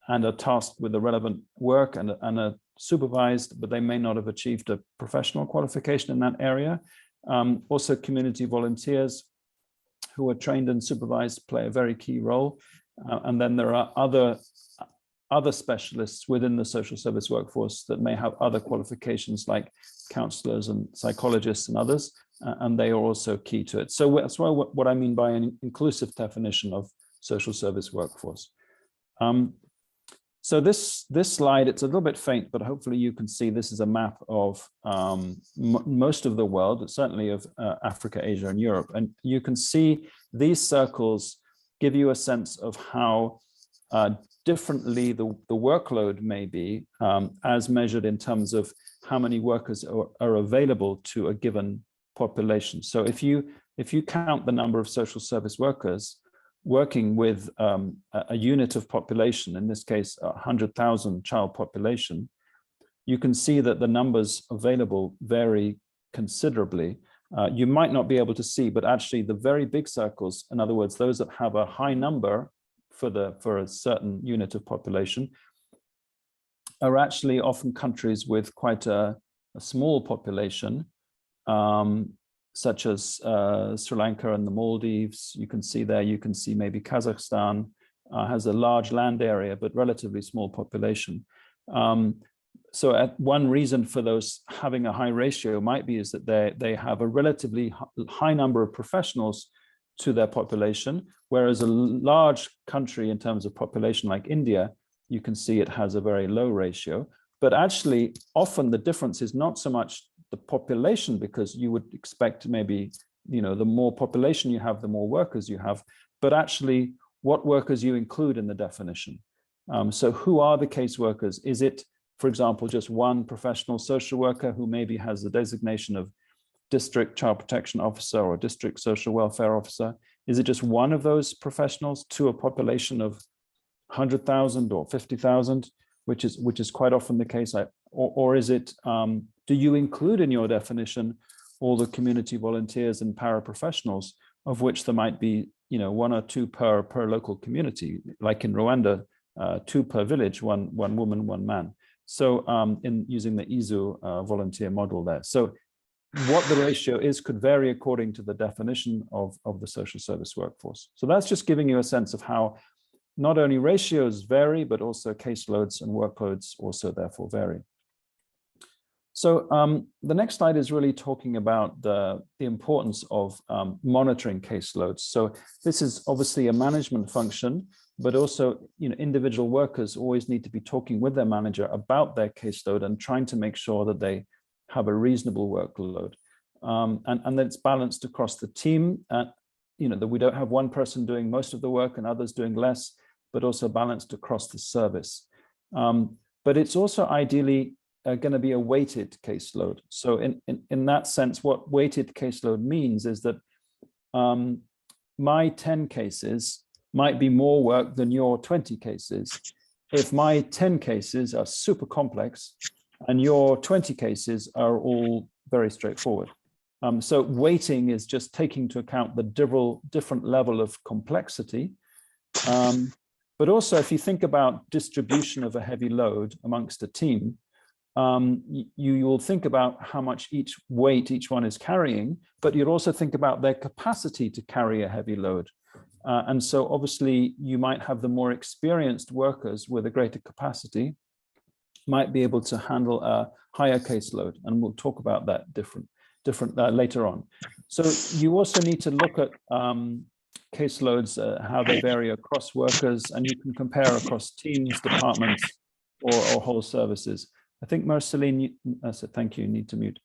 and are tasked with the relevant work and are supervised, but they may not have achieved a professional qualification in that area. Also community volunteers who are trained and supervised play a very key role. And then there are other specialists within the social service workforce that may have other qualifications, like counselors and psychologists and others, and they are also key to it. So that's what I mean by an inclusive definition of social service workforce. So this slide, it's a little bit faint, but hopefully you can see this is a map of most of the world, certainly of Africa, Asia, and Europe. And you can see these circles give you a sense of how differently the workload may be, as measured in terms of how many workers are available to a given population. So if you count the number of social service workers working with a unit of population, in this case 100,000 child population, you can see that the numbers available vary considerably. You might not be able to see, but actually the very big circles, in other words, those that have a high number for a certain unit of population, are actually often countries with quite a small population, such as Sri Lanka and the Maldives. You can see there, you can see maybe Kazakhstan has a large land area, but relatively small population. So one reason for those having a high ratio might be is that they have a relatively high number of professionals to their population, whereas a large country in terms of population like India, you can see it has a very low ratio. But actually, often the difference is not so much the population, because you would expect maybe, the more population you have, the more workers you have, but actually what workers you include in the definition. So who are the case workers? Is it, for example, just one professional social worker who maybe has the designation of district child protection officer or district social welfare officer? Is it just one of those professionals to a population of 100,000 or 50,000, which is quite often the case? Or is it, do you include in your definition all the community volunteers and paraprofessionals, of which there might be, you know, 1 or 2 per local community, like in Rwanda, 2 per village, one woman, 1 man. So in using the ISU volunteer model there. So what the ratio is could vary according to the definition of the social service workforce. So that's just giving you a sense of how not only ratios vary, but also caseloads and workloads also therefore vary. So the next slide is really talking about the importance of monitoring caseloads. So this is obviously a management function, but also, you know, individual workers always need to be talking with their manager about their caseload and trying to make sure that they have a reasonable workload, and that it's balanced across the team. You know, that we don't have one person doing most of the work and others doing less, but also balanced across the service. But it's also ideally going to be a weighted caseload. So in that sense, what weighted caseload means is that my 10 cases might be more work than your 20 cases. If my 10 cases are super complex and your 20 cases are all very straightforward. So weighting is just taking into account the different level of complexity. But also, if you think about distribution of a heavy load amongst a team, you'll think about how much each one is carrying, but you'll also think about their capacity to carry a heavy load. And so obviously you might have the more experienced workers with a greater capacity might be able to handle a higher caseload, and we'll talk about that different later on. So you also need to look at caseloads, how they vary across workers, and you can compare across teams, departments, or whole services. I think Marceline, thank you, need to mute.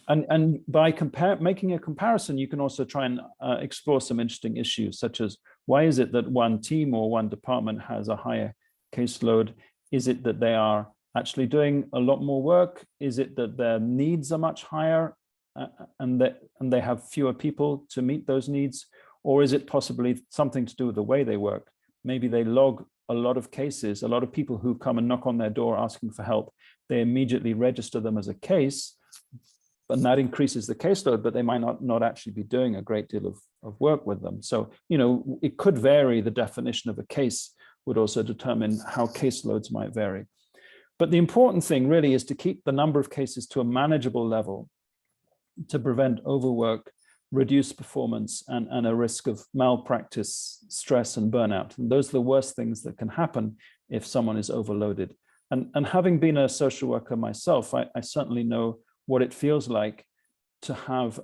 And by making a comparison, you can also try and explore some interesting issues, such as why is it that one team or one department has a higher caseload? Is it that they are actually doing a lot more work? Is it that their needs are much higher and they have fewer people to meet those needs? Or is it possibly something to do with the way they work? Maybe they log a lot of cases, a lot of people who come and knock on their door asking for help. They immediately register them as a case, and that increases the caseload, but they might not actually be doing a great deal of work with them. So, you know, it could vary. The definition of a case would also determine how caseloads might vary. But the important thing really is to keep the number of cases to a manageable level to prevent overwork, reduce performance, and a risk of malpractice, stress, and burnout. And those are the worst things that can happen if someone is overloaded. And having been a social worker myself, I certainly know what it feels like to have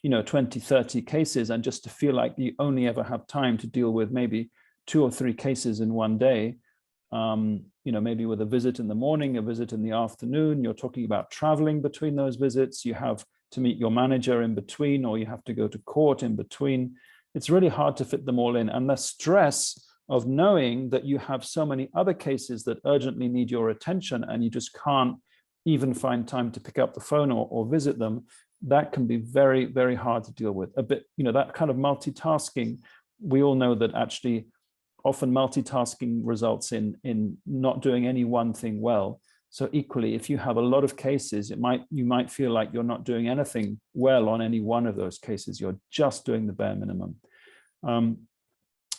20, 30 cases and just to feel like you only ever have time to deal with maybe 2 or 3 cases in one day. Maybe with a visit in the morning, a visit in the afternoon. You're talking about traveling between those visits. You have to meet your manager in between, or you have to go to court in between. It's really hard to fit them all in. And the stress of knowing that you have so many other cases that urgently need your attention and you just can't even find time to pick up the phone or visit them, that can be very, very hard to deal with. That kind of multitasking, we all know that actually often multitasking results in not doing any one thing well. So equally, if you have a lot of cases, you might feel like you're not doing anything well on any one of those cases. You're just doing the bare minimum.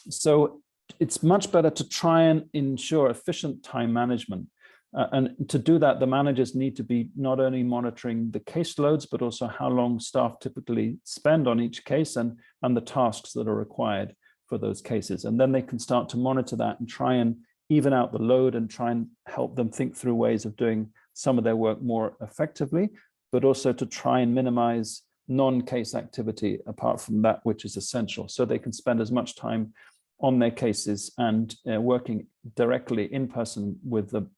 So it's much better to try and ensure efficient time management. And to do that, the managers need to be not only monitoring the caseloads, but also how long staff typically spend on each case and the tasks that are required for those cases. And then they can start to monitor that and try and even out the load and try and help them think through ways of doing some of their work more effectively, but also to try and minimize non-case activity apart from that which is essential, so they can spend as much time on their cases and working directly in person with the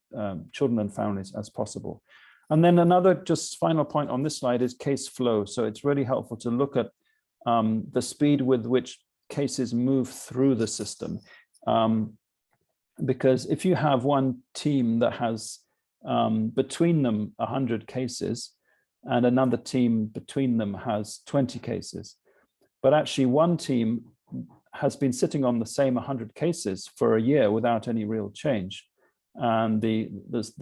children and families as possible. And then another just final point on this slide is case flow. So it's really helpful to look at the speed with which cases move through the system. Because if you have one team that has between them 100 cases, and another team between them has 20 cases. But actually one team has been sitting on the same 100 cases for a year without any real change. And the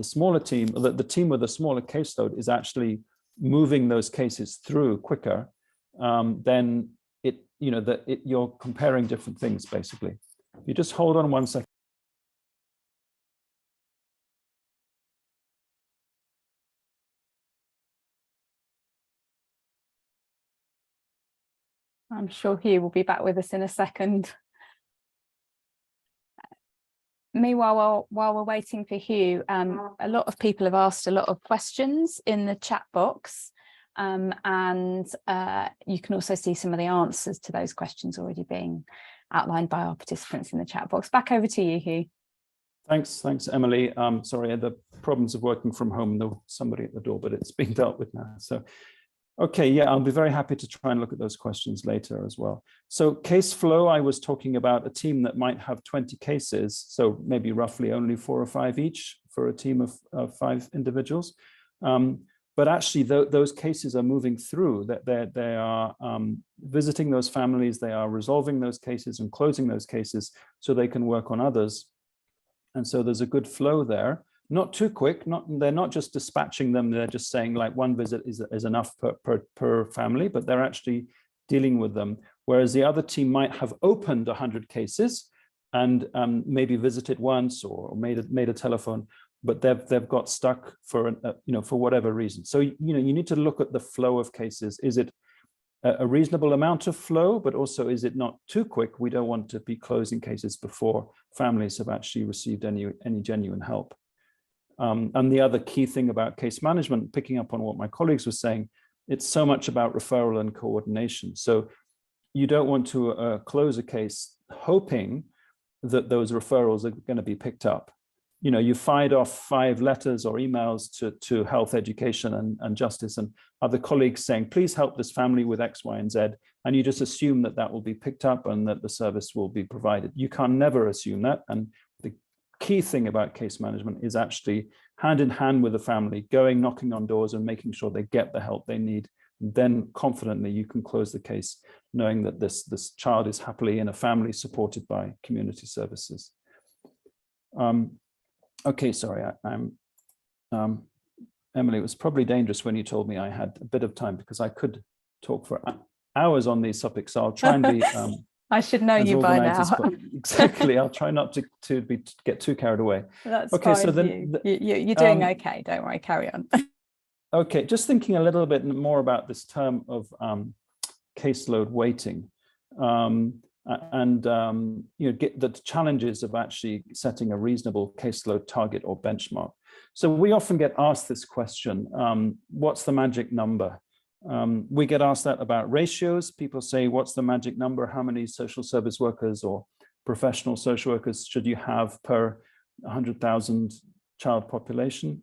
smaller team, the team with the smaller caseload is actually moving those cases through quicker. Then you're comparing different things basically. You just hold on 1 second. I'm sure Hugh will be back with us in a second. Meanwhile, while we're waiting for Hugh, a lot of people have asked a lot of questions in the chat box, and you can also see some of the answers to those questions already being outlined by our participants in the chat box. Back over to you, Hugh. Thanks, Emily. Sorry, I had the problems of working from home. There was somebody at the door, but it's being dealt with now. So, okay, yeah, I'll be very happy to try and look at those questions later as well. So case flow, I was talking about a team that might have 20 cases, so maybe roughly only 4 or 5 each for a team of 5 individuals. But actually, those cases are moving through, that they are visiting those families, they are resolving those cases and closing those cases so they can work on others. And so there's a good flow there. Not too quick, they're not just dispatching them, they're just saying like 1 visit is enough per family, but they're actually dealing with them. Whereas the other team might have opened 100 cases and maybe visited once or made a telephone, but they've got stuck for for whatever reason. So you need to look at the flow of cases. Is it a reasonable amount of flow, but also is it not too quick? We don't want to be closing cases before families have actually received any genuine help. And the other key thing about case management, picking up on what my colleagues were saying, it's so much about referral and coordination. So you don't want to close a case hoping that those referrals are going to be picked up. You fired off 5 letters or emails to health, education, and justice, and other colleagues saying, please help this family with X, Y, and Z. And you just assume that that will be picked up and that the service will be provided. You can never assume that. And the key thing about case management is actually hand in hand with the family, going, knocking on doors and making sure they get the help they need. And then confidently you can close the case, knowing that this child is happily in a family supported by community services. Okay, sorry, Emily, it was probably dangerous when you told me I had a bit of time because I could talk for hours on these topics. So I'll try and be I should know you by now. Exactly, I'll try not to get too carried away. That's okay, fine. so then you're doing okay. Don't worry, carry on. Okay, just thinking a little bit more about this term of caseload weighting. Get the challenges of actually setting a reasonable caseload target or benchmark. So we often get asked this question, what's the magic number? We get asked that about ratios. People say, what's the magic number? How many social service workers or professional social workers should you have per 100,000 child population?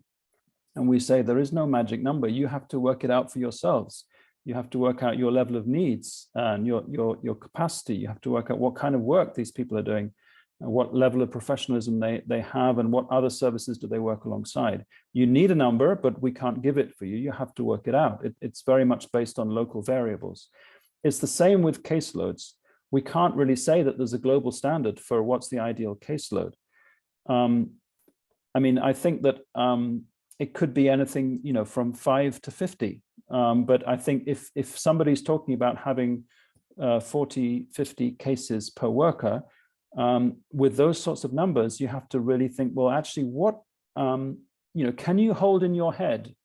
And we say there is no magic number. You have to work it out for yourselves. You have to work out your level of needs and your capacity. You have to work out what kind of work these people are doing, and what level of professionalism they have, and what other services do they work alongside. You need a number, but we can't give it for you. You have to work it out. It's very much based on local variables. It's the same with caseloads. We can't really say that there's a global standard for what's the ideal caseload. I mean, I think that it could be anything, from 5 to 50. But I think if somebody's talking about having 40, 50 cases per worker, with those sorts of numbers, you have to really think, well, actually, what, can you hold in your head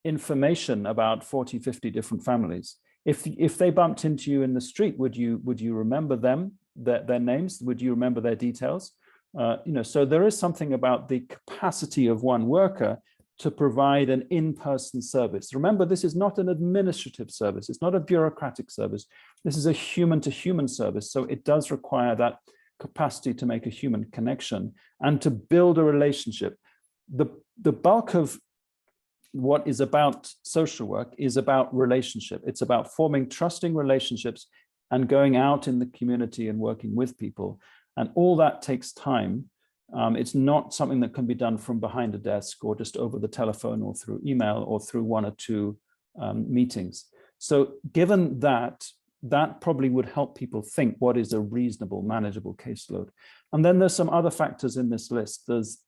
information about 40, 50 different families? If they bumped into you in the street, would you remember them, their names? Would you remember their details? So there is something about the capacity of one worker to provide an in-person service. Remember, this is not an administrative service. It's not a bureaucratic service. This is a human-to-human service. So it does require that capacity to make a human connection and to build a relationship. The bulk of what is about social work is about relationship. It's about forming trusting relationships and going out in the community and working with people. And all that takes time. It's not something that can be done from behind a desk or just over the telephone or through email or through 1 or 2 meetings. So given that, that probably would help people think what is a reasonable, manageable caseload. And then there's some other factors in this list. There's,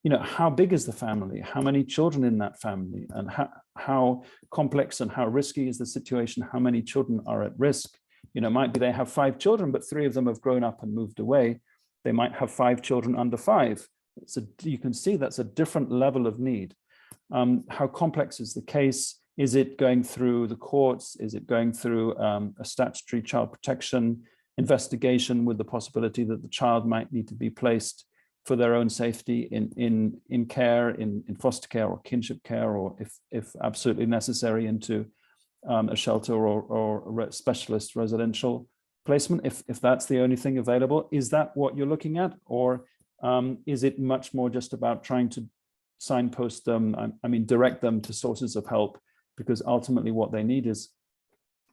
you know, how big is the family? How many children in that family? And how complex and how risky is the situation? How many children are at risk? You know, might be they have 5 children, but 3 of them have grown up and moved away. They might have 5 children under 5. You can see that's a different level of need. How complex is the case? Is it going through the courts? Is it going through a statutory child protection investigation with the possibility that the child might need to be placed for their own safety in care, in foster care or kinship care, or if absolutely necessary into a shelter or a specialist residential placement, if that's the only thing available? Is that what you're looking at? Or is it much more just about trying to signpost them, I mean, direct them to sources of help, because ultimately what they need is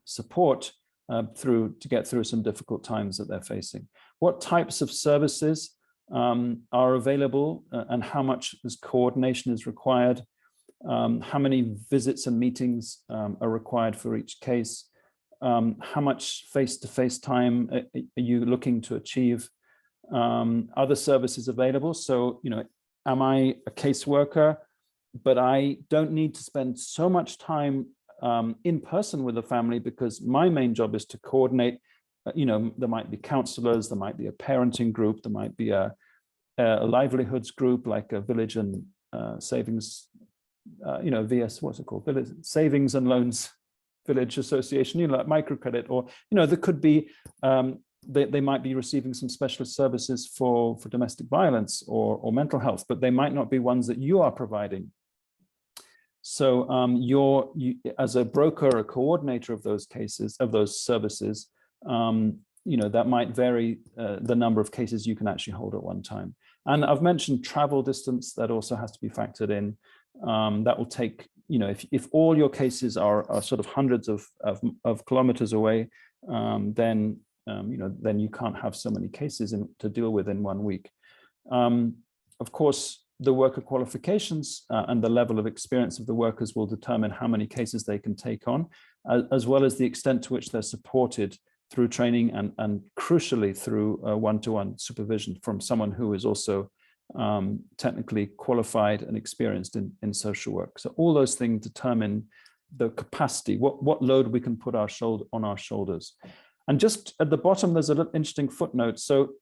support to get through some difficult times that they're facing? What types of services are available, and how much coordination is required? How many visits and meetings are required for each case? How much face-to-face time are you looking to achieve? Other services available? So, you know, am I a caseworker, but I don't need to spend so much time in person with the family because my main job is to coordinate. You know, there might be counselors, there might be a parenting group, there might be a livelihoods group like a village and savings, you know, VS, what's it called? Village Savings and Loans Village Association, you know, like microcredit, or, you know, there could be, they might be receiving some specialist services for domestic violence or mental health, but they might not be ones that you are providing. So you, as a broker, a coordinator of those cases, of those services, you know, that might vary the number of cases you can actually hold at one time. And I've mentioned travel distance, that also has to be factored in. That will take, you know, if all your cases are sort of hundreds of kilometers away, then you know, then you can't have so many cases to deal with in 1 week. Of course, the worker qualifications and the level of experience of the workers will determine how many cases they can take on, as well as the extent to which they're supported through training and crucially through one-to-one supervision from someone who is also technically qualified and experienced in social work. So all those things determine the capacity, what load we can put on our shoulders. And just at the bottom, there's a little interesting footnote. So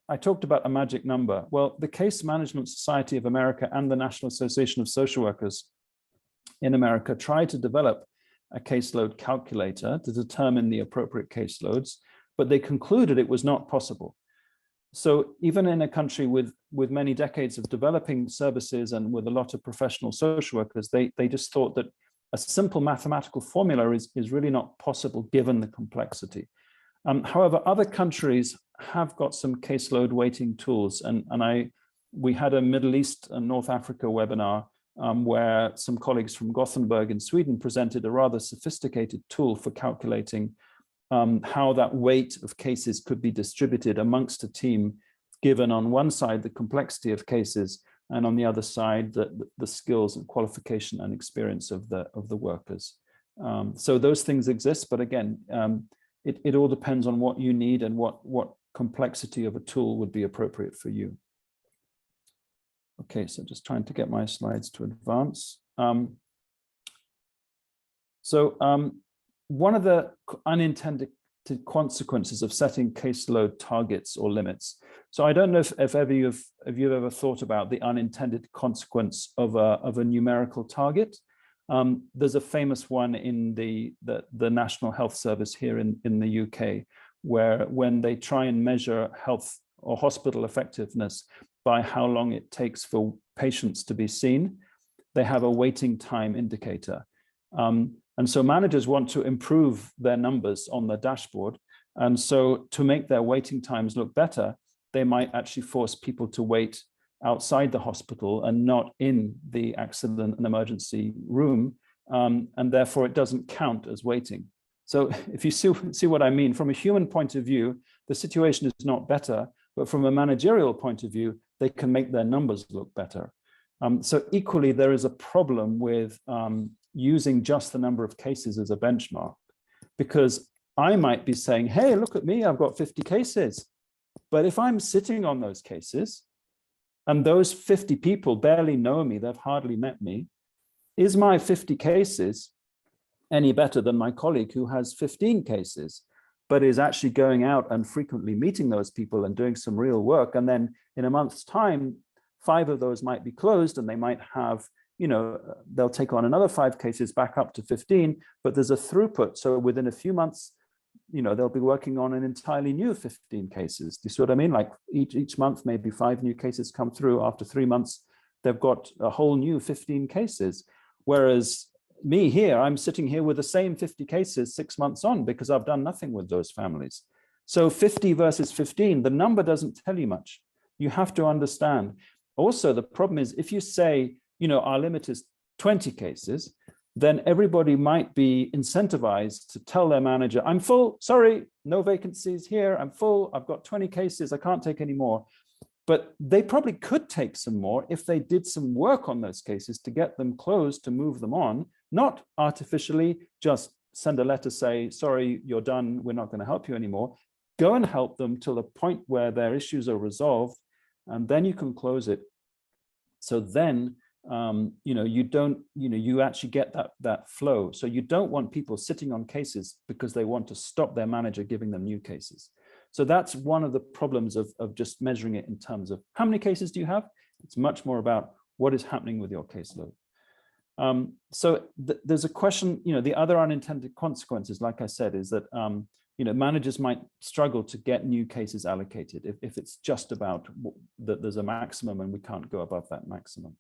I talked about a magic number. Well, the Case Management Society of America and the National Association of Social Workers in America tried to develop a caseload calculator to determine the appropriate caseloads, but they concluded it was not possible. So even in a country with many decades of developing services and with a lot of professional social workers, they just thought that a simple mathematical formula is really not possible given the complexity. However, other countries have got some caseload weighting tools, and we had a Middle East and North Africa webinar where some colleagues from Gothenburg in Sweden presented a rather sophisticated tool for calculating how that weight of cases could be distributed amongst a team, given on one side the complexity of cases, and on the other side the skills and qualification and experience of the workers. So those things exist, but again, it all depends on what you need and what complexity of a tool would be appropriate for you. Okay, so just trying to get my slides to advance. One of the unintended consequences of setting caseload targets or limits. So I don't know if you've ever thought about the unintended consequence of a numerical target. There's a famous one in the National Health Service here in the UK, where when they try and measure health or hospital effectiveness by how long it takes for patients to be seen, they have a waiting time indicator. And so managers want to improve their numbers on the dashboard. And so to make their waiting times look better, they might actually force people to wait outside the hospital and not in the accident and emergency room. And therefore it doesn't count as waiting. So if you see what I mean, from a human point of view, the situation is not better, but from a managerial point of view, they can make their numbers look better. So equally, there is a problem with using just the number of cases as a benchmark, because I might be saying, hey, look at me, I've got 50 cases. But if I'm sitting on those cases and those 50 people barely know me, they've hardly met me, is my 50 cases any better than my colleague who has 15 cases, but is actually going out and frequently meeting those people and doing some real work? And then in a month's time, 5 of those might be closed, and they might have, you know, they'll take on another 5 cases back up to 15, but there's a throughput. So within a few months, you know, they'll be working on an entirely new 15 cases. Do you see what I mean? Like each month, maybe 5 new cases come through. After 3 months, they've got a whole new 15 cases. Whereas me here, I'm sitting here with the same 50 cases 6 months on because I've done nothing with those families. So 50 versus 15, the number doesn't tell you much. You have to understand. Also, the problem is if you say, you know, our limit is 20 cases, then everybody might be incentivized to tell their manager, I'm full, sorry, no vacancies here, I'm full, I've got 20 cases, I can't take any more. But they probably could take some more if they did some work on those cases to get them closed, to move them on, not artificially just send a letter, say, sorry, you're done, we're not going to help you anymore. Go and help them till the point where their issues are resolved, and then you can close it. So then, you know, you don't, you know, you actually get that flow. So you don't want people sitting on cases because they want to stop their manager giving them new cases. So that's one of the problems of just measuring it in terms of how many cases do you have? It's much more about what is happening with your caseload. So there's a question, you know, the other unintended consequences, like I said, is that, you know, managers might struggle to get new cases allocated if it's just about that there's a maximum and we can't go above that maximum.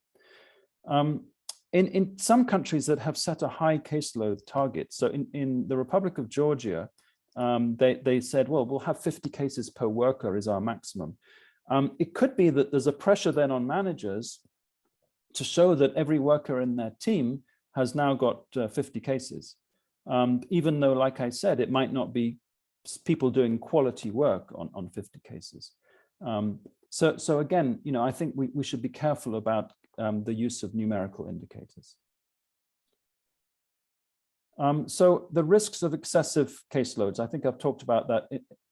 In some countries that have set a high caseload target, so in the Republic of Georgia, they said, well, we'll have 50 cases per worker is our maximum. It could be that there's a pressure then on managers to show that every worker in their team has now got 50 cases, even though, like I said, it might not be people doing quality work on 50 cases. So again, you know, I think we should be careful about the use of numerical indicators. So the risks of excessive caseloads, I think I've talked about that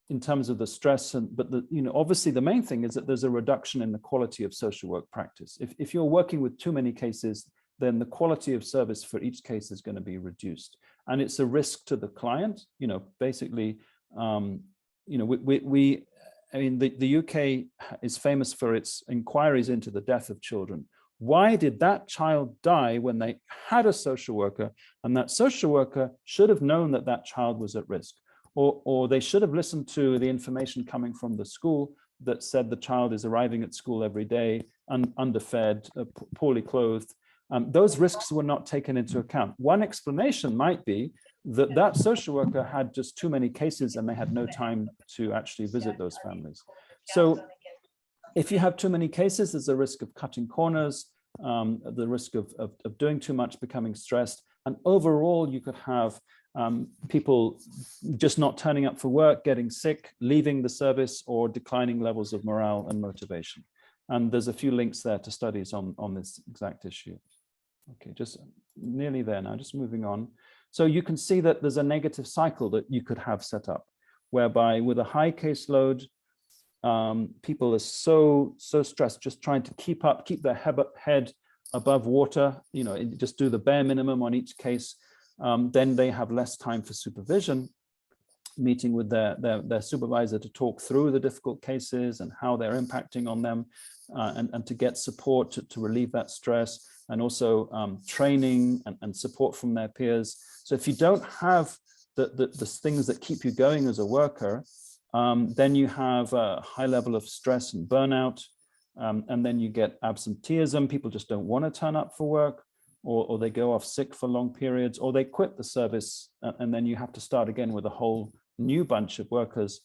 in terms of the stress, but you know, obviously the main thing is that there's a reduction in the quality of social work practice. If you're working with too many cases, then the quality of service for each case is going to be reduced, and it's a risk to the client. You know, basically, you know, I mean, the UK is famous for its inquiries into the death of children. Why did that child die when they had a social worker, and that social worker should have known that that child was at risk, or they should have listened to the information coming from the school that said the child is arriving at school every day, underfed, poorly clothed. Those risks were not taken into account. One explanation might be that that social worker had just too many cases and they had no time to actually visit those families. So if you have too many cases, there's a risk of cutting corners, the risk of doing too much, becoming stressed. And overall, you could have people just not turning up for work, getting sick, leaving the service, or declining levels of morale and motivation. And there's a few links there to studies on this exact issue. Okay, just nearly there now, just moving on. So you can see that there's a negative cycle that you could have set up, whereby with a high caseload, people are so stressed, just trying to keep their head above water, you know, just do the bare minimum on each case. Then they have less time for supervision, meeting with their supervisor to talk through the difficult cases and how they're impacting on them, and to get support to relieve that stress, and also training and support from their peers. So if you don't have the things that keep you going as a worker, then you have a high level of stress and burnout, and then you get absenteeism. People just don't want to turn up for work, or they go off sick for long periods, or they quit the service, and then you have to start again with a whole new bunch of workers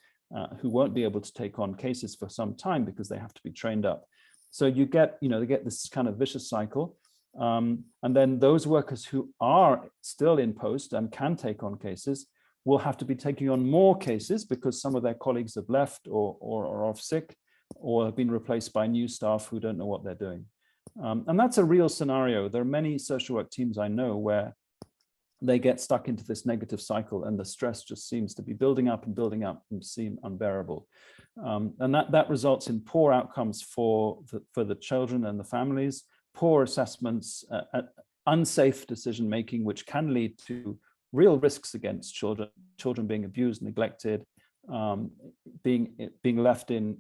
who won't be able to take on cases for some time because they have to be trained up. So you get, you know, they get this kind of vicious cycle. And then those workers who are still in post and can take on cases will have to be taking on more cases because some of their colleagues have left or are off sick, or have been replaced by new staff who don't know what they're doing. And that's a real scenario. There are many social work teams I know where they get stuck into this negative cycle, and the stress just seems to be building up and seem unbearable. And that results in poor outcomes for the children and the families, poor assessments, unsafe decision-making, which can lead to real risks against children being abused, neglected, being left in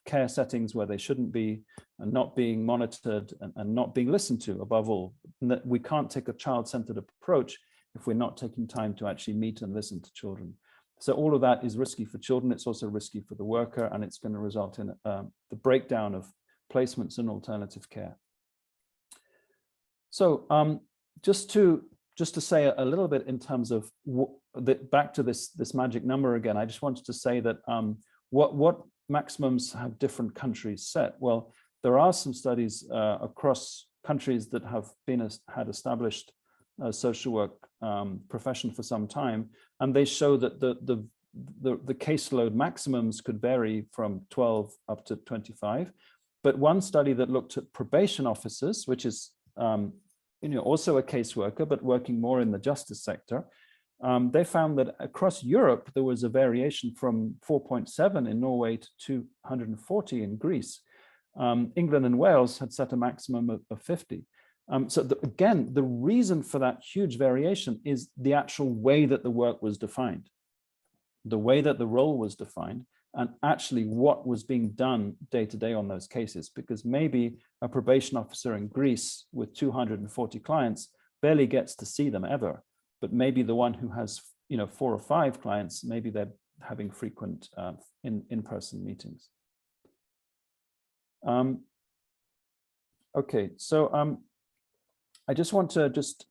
care settings where they shouldn't be, and not being monitored and not being listened to, above all. And that we can't take a child-centered approach if we're not taking time to actually meet and listen to children. So all of that is risky for children. It's also risky for the worker, and it's going to result in the breakdown of placements and alternative care. So just to say a little bit in terms of back to this magic number again, I just wanted to say that what maximums have different countries set? Well, there are some studies across countries that have had established social work profession for some time, and they show that the caseload maximums could vary from 12 up to 25. But one study that looked at probation officers, which is also a caseworker, but working more in the justice sector, they found that across Europe, there was a variation from 4.7 in Norway to 240 in Greece. England and Wales had set a maximum of 50. So again, the reason for that huge variation is the actual way that the work was defined, the way that the role was defined, and actually what was being done day to day on those cases. Because maybe a probation officer in Greece with 240 clients barely gets to see them ever, but maybe the one who has 4 or 5 clients, maybe they're having frequent in-person meetings. Okay, so I just want to just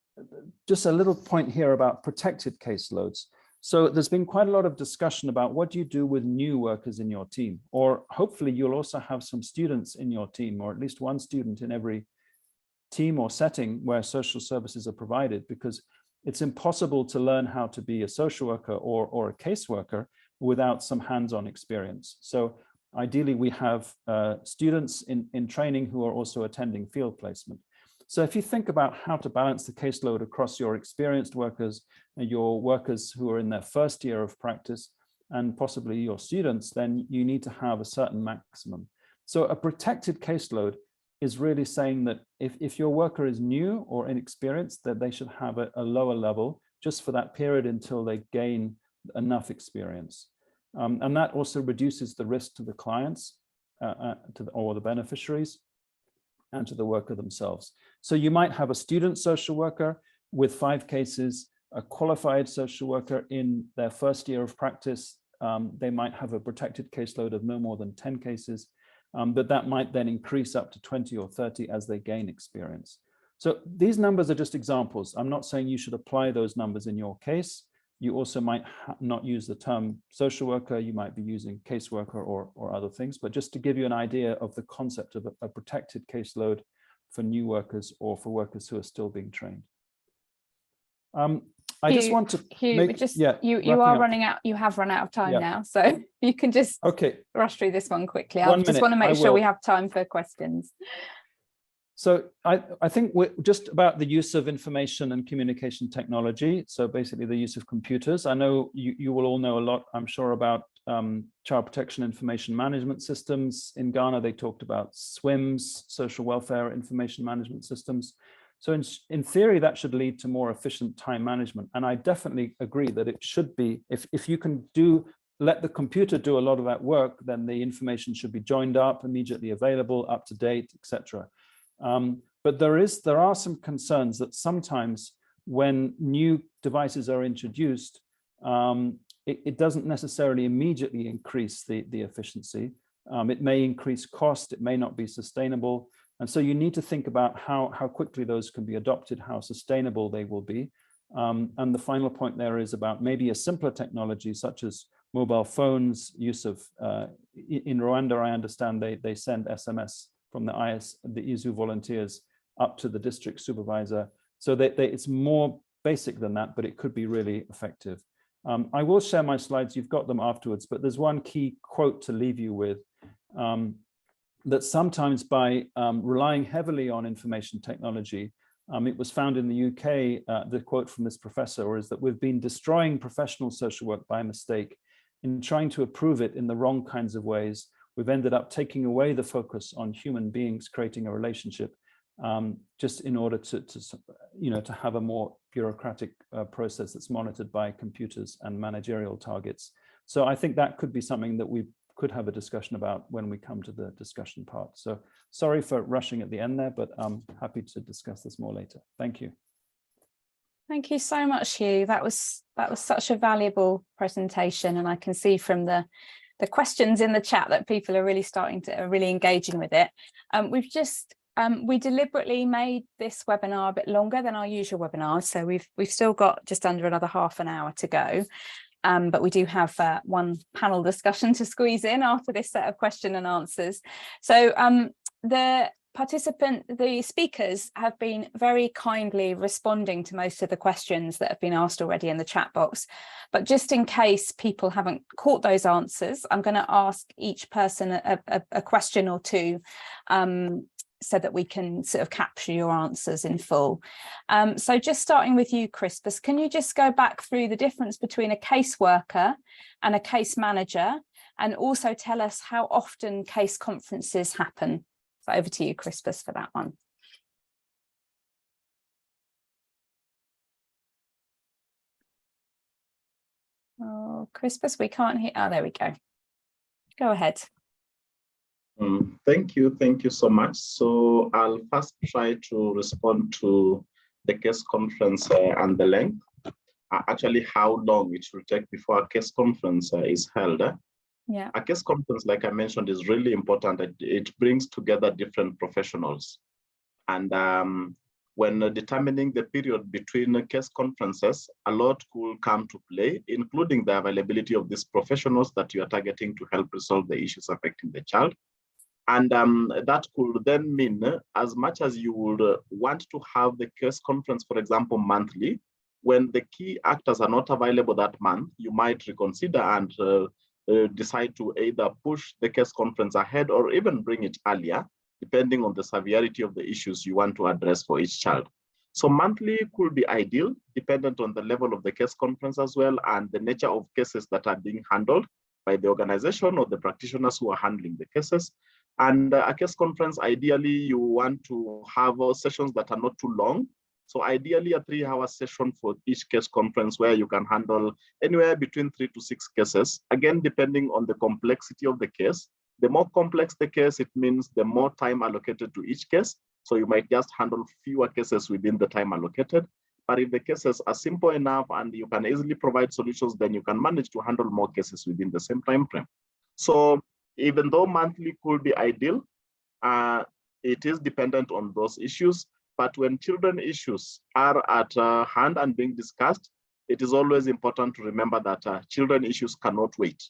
a little point here about protected caseloads. So there's been quite a lot of discussion about what do you do with new workers in your team, or hopefully you'll also have some students in your team, or at least one student in every team or setting where social services are provided, because it's impossible to learn how to be a social worker or a caseworker without some hands-on experience. So ideally we have students in training who are also attending field placement. So if you think about how to balance the caseload across your experienced workers and your workers who are in their first year of practice, and possibly your students, then you need to have a certain maximum. So a protected caseload is really saying that if your worker is new or inexperienced, that they should have a lower level just for that period until they gain enough experience. And that also reduces the risk to the clients or the beneficiaries, and to the worker themselves. So you might have a student social worker with 5 cases, a qualified social worker in their first year of practice. They might have a protected caseload of no more than 10 cases, but that might then increase up to 20 or 30 as they gain experience. So these numbers are just examples. I'm not saying you should apply those numbers in your case. You also might not use the term social worker, you might be using caseworker or other things, but just to give you an idea of the concept of a protected caseload for new workers or for workers who are still being trained. I just want to you are running out, you have run out of time now, so you can just rush through this one quickly. I just want to make sure we have time for questions. So I think we're just about the use of information and communication technology. So basically the use of computers. I know you will all know a lot, I'm sure, about child protection information management systems. In Ghana, they talked about SWIMS, social welfare information management systems. So in theory, that should lead to more efficient time management. And I definitely agree that it should be, if you can let the computer do a lot of that work, then the information should be joined up, immediately available, up to date, etc. But there are some concerns that sometimes when new devices are introduced, it doesn't necessarily immediately increase the efficiency. It may increase cost, it may not be sustainable. And so you need to think about how quickly those can be adopted, how sustainable they will be. And the final point there is about maybe a simpler technology such as mobile phones, use of, in Rwanda, I understand they send SMS from the ISU volunteers up to the district supervisor. So it's more basic than that, but it could be really effective. I will share my slides, you've got them afterwards, but there's one key quote to leave you with, that sometimes by relying heavily on information technology, It was found in the UK, the quote from this professor is that we've been destroying professional social work by mistake. In trying to approve it in the wrong kinds of ways, we've ended up taking away the focus on human beings creating a relationship, just in order to have a more bureaucratic process that's monitored by computers and managerial targets. So I think that could be something that we could have a discussion about when we come to the discussion part. So sorry for rushing at the end there, but I'm happy to discuss this more later. Thank you. Thank you so much, Hugh. That was such a valuable presentation, and I can see from the questions in the chat that people are really engaging with it. We deliberately made this webinar a bit longer than our usual webinars, so we've still got just under another half an hour to go. But we do have one panel discussion to squeeze in after this set of question and answers. So the speakers have been very kindly responding to most of the questions that have been asked already in the chat box. But just in case people haven't caught those answers, I'm going to ask each person a question or two, so that we can sort of capture your answers in full. So just starting with you, Crispus, can you just go back through the difference between a caseworker and a case manager, and also tell us how often case conferences happen? So over to you, Crispus, for that one. Oh, Crispus, we can't hear. Oh, there we go. Go ahead. Thank you so much. So I'll first try to respond to the case conference and the length. Actually, how long it will take before a case conference is held. Yeah. A case conference, like I mentioned, is really important. It brings together different professionals. And when determining the period between case conferences, a lot could come to play, including the availability of these professionals that you are targeting to help resolve the issues affecting the child. And that could then mean, as much as you would want to have the case conference, for example, monthly, when the key actors are not available that month, you might reconsider and decide to either push the case conference ahead or even bring it earlier, depending on the severity of the issues you want to address for each child. So monthly could be ideal, dependent on the level of the case conference as well, and the nature of cases that are being handled by the organization or the practitioners who are handling the cases. And a case conference, ideally, you want to have sessions that are not too long. So ideally, a 3-hour session for each case conference where you can handle anywhere between 3 to 6 cases, again, depending on the complexity of the case. The more complex the case, it means the more time allocated to each case. So you might just handle fewer cases within the time allocated. But if the cases are simple enough and you can easily provide solutions, then you can manage to handle more cases within the same time frame. So even though monthly could be ideal, it is dependent on those issues. But when children issues are at hand and being discussed, it is always important to remember that children issues cannot wait.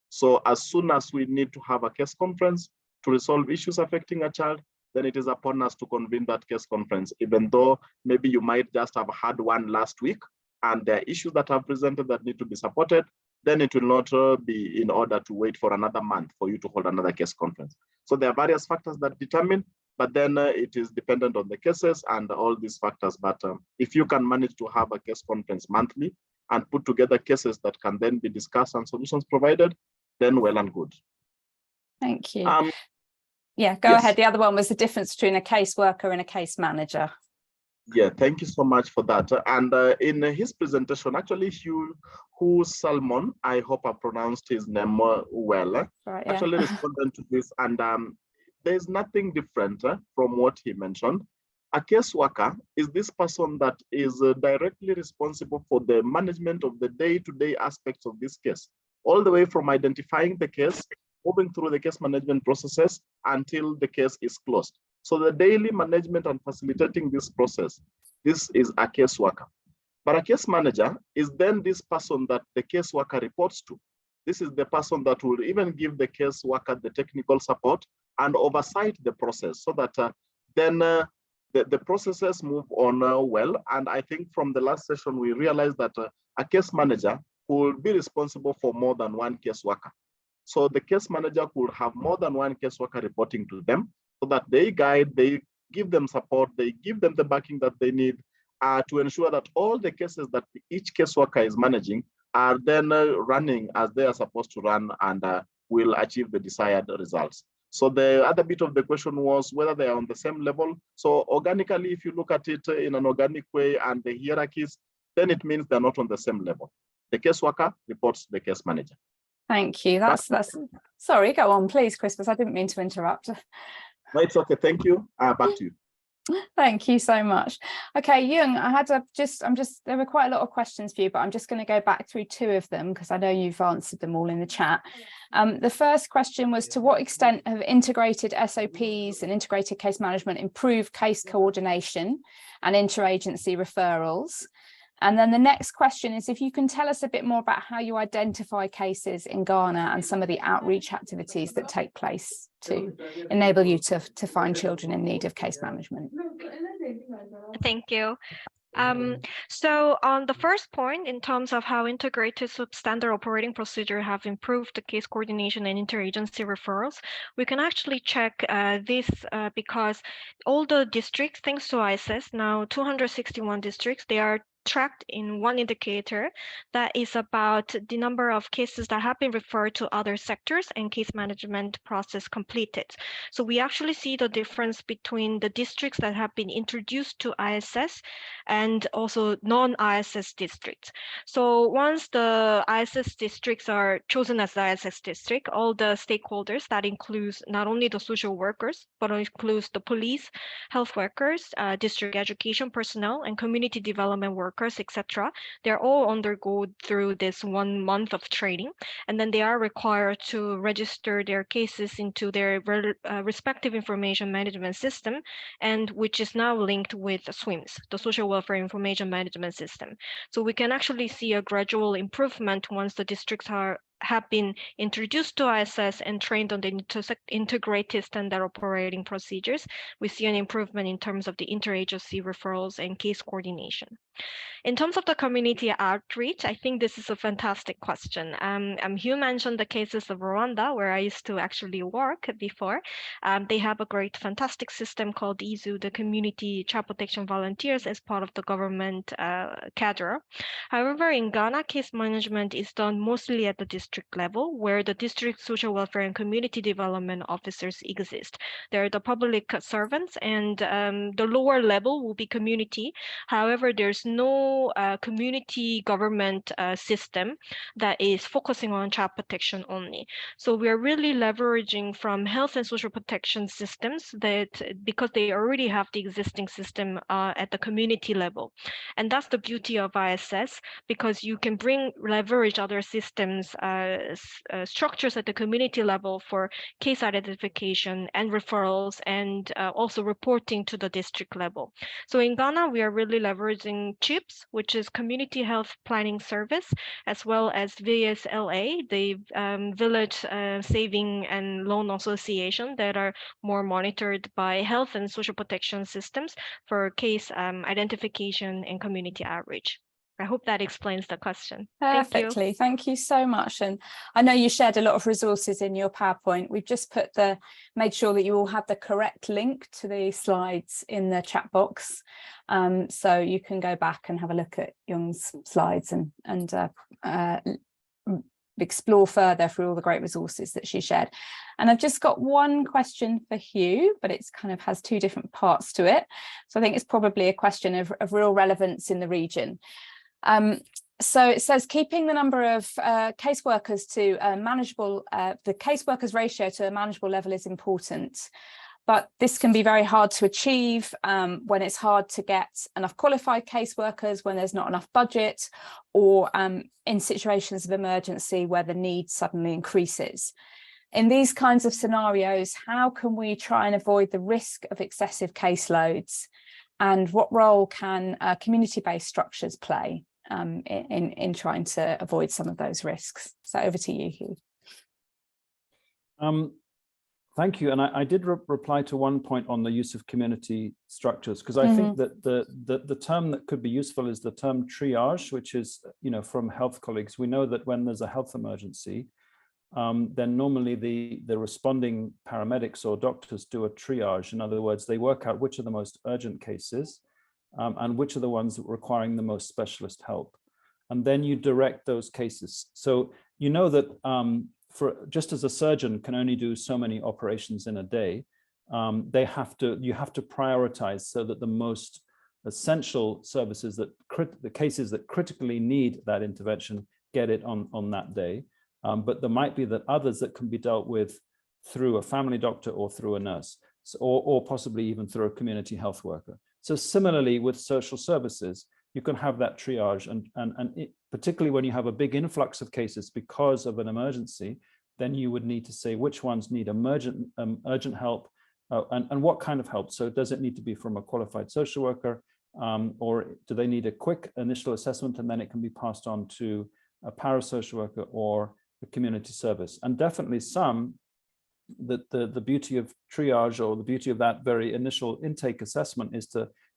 So as soon as we need to have a case conference to resolve issues affecting a child, then it is upon us to convene that case conference, even though maybe you might just have had one last week and there are issues that are presented that need to be supported, then it will not be in order to wait for another month for you to hold another case conference. So there are various factors that determine, but then it is dependent on the cases and all these factors. But if you can manage to have a case conference monthly and put together cases that can then be discussed and solutions provided, then well and good. Thank you. Yeah, go ahead. The other one was the difference between a caseworker and a case manager. Yeah, thank you so much for that. And in his presentation, actually, Hugh Salmon, I hope I pronounced his name well, right, yeah. actually responded to this. And there's nothing different from what he mentioned. A caseworker is this person that is directly responsible for the management of the day-to-day aspects of this case, all the way from identifying the case, moving through the case management processes until the case is closed. So the daily management and facilitating this process, this is a caseworker. But a case manager is then this person that the caseworker reports to. This is the person that will even give the caseworker the technical support and oversight the process so that then the processes move on well. And I think from the last session, we realized that a case manager will be responsible for more than one caseworker. So the case manager could have more than one caseworker reporting to them so that they guide, they give them support, they give them the backing that they need to ensure that all the cases that each caseworker is managing are then running as they are supposed to run and will achieve the desired results. So the other bit of the question was whether they are on the same level. So organically, if you look at it in an organic way and the hierarchies, then it means they're not on the same level. The caseworker reports to the case manager. Thank you. That's sorry, go on, please, Christmas. I didn't mean to interrupt. No, it's okay. Thank you. Back to you. Thank you so much. Okay, Yung, there were quite a lot of questions for you, but I'm just going to go back through two of them because I know you've answered them all in the chat. The first question was, to what extent have integrated SOPs and integrated case management improved case coordination and interagency referrals? And then the next question is, if you can tell us a bit more about how you identify cases in Ghana and some of the outreach activities that take place to enable you to find children in need of case management. Thank you. So on the first point, in terms of how integrated substandard operating procedure have improved the case coordination and interagency referrals, we can actually check this because all the districts, thanks to ISS, now 261 districts, they are tracked in one indicator that is about the number of cases that have been referred to other sectors and case management process completed. So we actually see the difference between the districts that have been introduced to ISS and also non-ISS districts. So once the ISS districts are chosen as the ISS district, all the stakeholders, that includes not only the social workers, but it includes the police, health workers, district education personnel, and community development workers, etc. They're all undergo through this 1 month of training, and then they are required to register their cases into their respective information management system, and which is now linked with SWIMS, the Social Welfare Information Management System. So we can actually see a gradual improvement once the districts have been introduced to ISS and trained on the integrated standard operating procedures. We see an improvement in terms of the interagency referrals and case coordination. In terms of the community outreach, I think this is a fantastic question. Hugh mentioned the cases of Rwanda, where I used to actually work before. They have a great, fantastic system called IZU, the Community Child Protection Volunteers, as part of the government cadre. However, in Ghana, case management is done mostly at the district level, where the district social welfare and community development officers exist. They're the public servants, and the lower level will be community. However, there's no community government system that is focusing on child protection only. So we are really leveraging from health and social protection systems that, because they already have the existing system at the community level. And that's the beauty of ISS, because you can leverage other systems, structures at the community level for case identification and referrals, and also reporting to the district level. So in Ghana, we are really leveraging CHIPS, which is Community Health Planning Service, as well as VSLA, the Village Saving and Loan Association, that are more monitored by health and social protection systems for case identification and community outreach. I hope that explains the question. Perfectly. Thank you so much. And I know you shared a lot of resources in your PowerPoint. We've just made sure that you all have the correct link to the slides in the chat box. So you can go back and have a look at Young's slides and explore further through all the great resources that she shared. And I've just got one question for Hugh, but it's kind of has two different parts to it. So I think it's probably a question of real relevance in the region. So it says, keeping the number of caseworkers to a manageable, the caseworkers ratio to a manageable level is important, but this can be very hard to achieve when it's hard to get enough qualified caseworkers, when there's not enough budget, or in situations of emergency where the need suddenly increases. In these kinds of scenarios, how can we try and avoid the risk of excessive caseloads, and what role can community-based structures play in trying to avoid some of those risks? So over to you, Hugh. Thank you. And I did reply to one point on the use of community structures, because I think that the term that could be useful is the term triage, which is, from health colleagues. We know that when there's a health emergency, then normally the responding paramedics or doctors do a triage. In other words, they work out which are the most urgent cases and which are the ones requiring the most specialist help. And then you direct those cases. So you know that just as a surgeon can only do so many operations in a day, you have to prioritize so that the most essential services, the cases that critically need that intervention, get it on that day. But there might be that others that can be dealt with through a family doctor or through a nurse, or possibly even through a community health worker. So similarly with social services, you can have that triage, and particularly when you have a big influx of cases because of an emergency, then you would need to say which ones need urgent help and what kind of help. So does it need to be from a qualified social worker, or do they need a quick initial assessment and then it can be passed on to a parasocial worker or a community service? And definitely some, the beauty of triage, or the beauty of that very initial intake assessment, is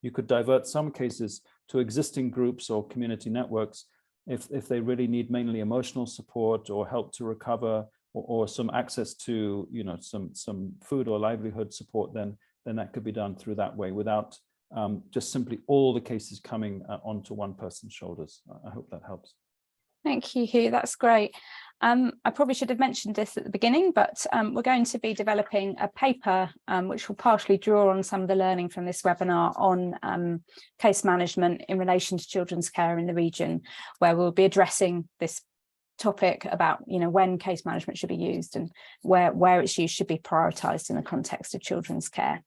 you could divert some cases to existing groups or community networks if they really need mainly emotional support or help to recover, or some access to some food or livelihood support, then that could be done through that way without just simply all the cases coming onto one person's shoulders. I hope that helps. Thank you, Hugh. That's great. I probably should have mentioned this at the beginning, but we're going to be developing a paper which will partially draw on some of the learning from this webinar on case management in relation to children's care in the region, where we'll be addressing this topic about when case management should be used and where its use should be prioritised in the context of children's care.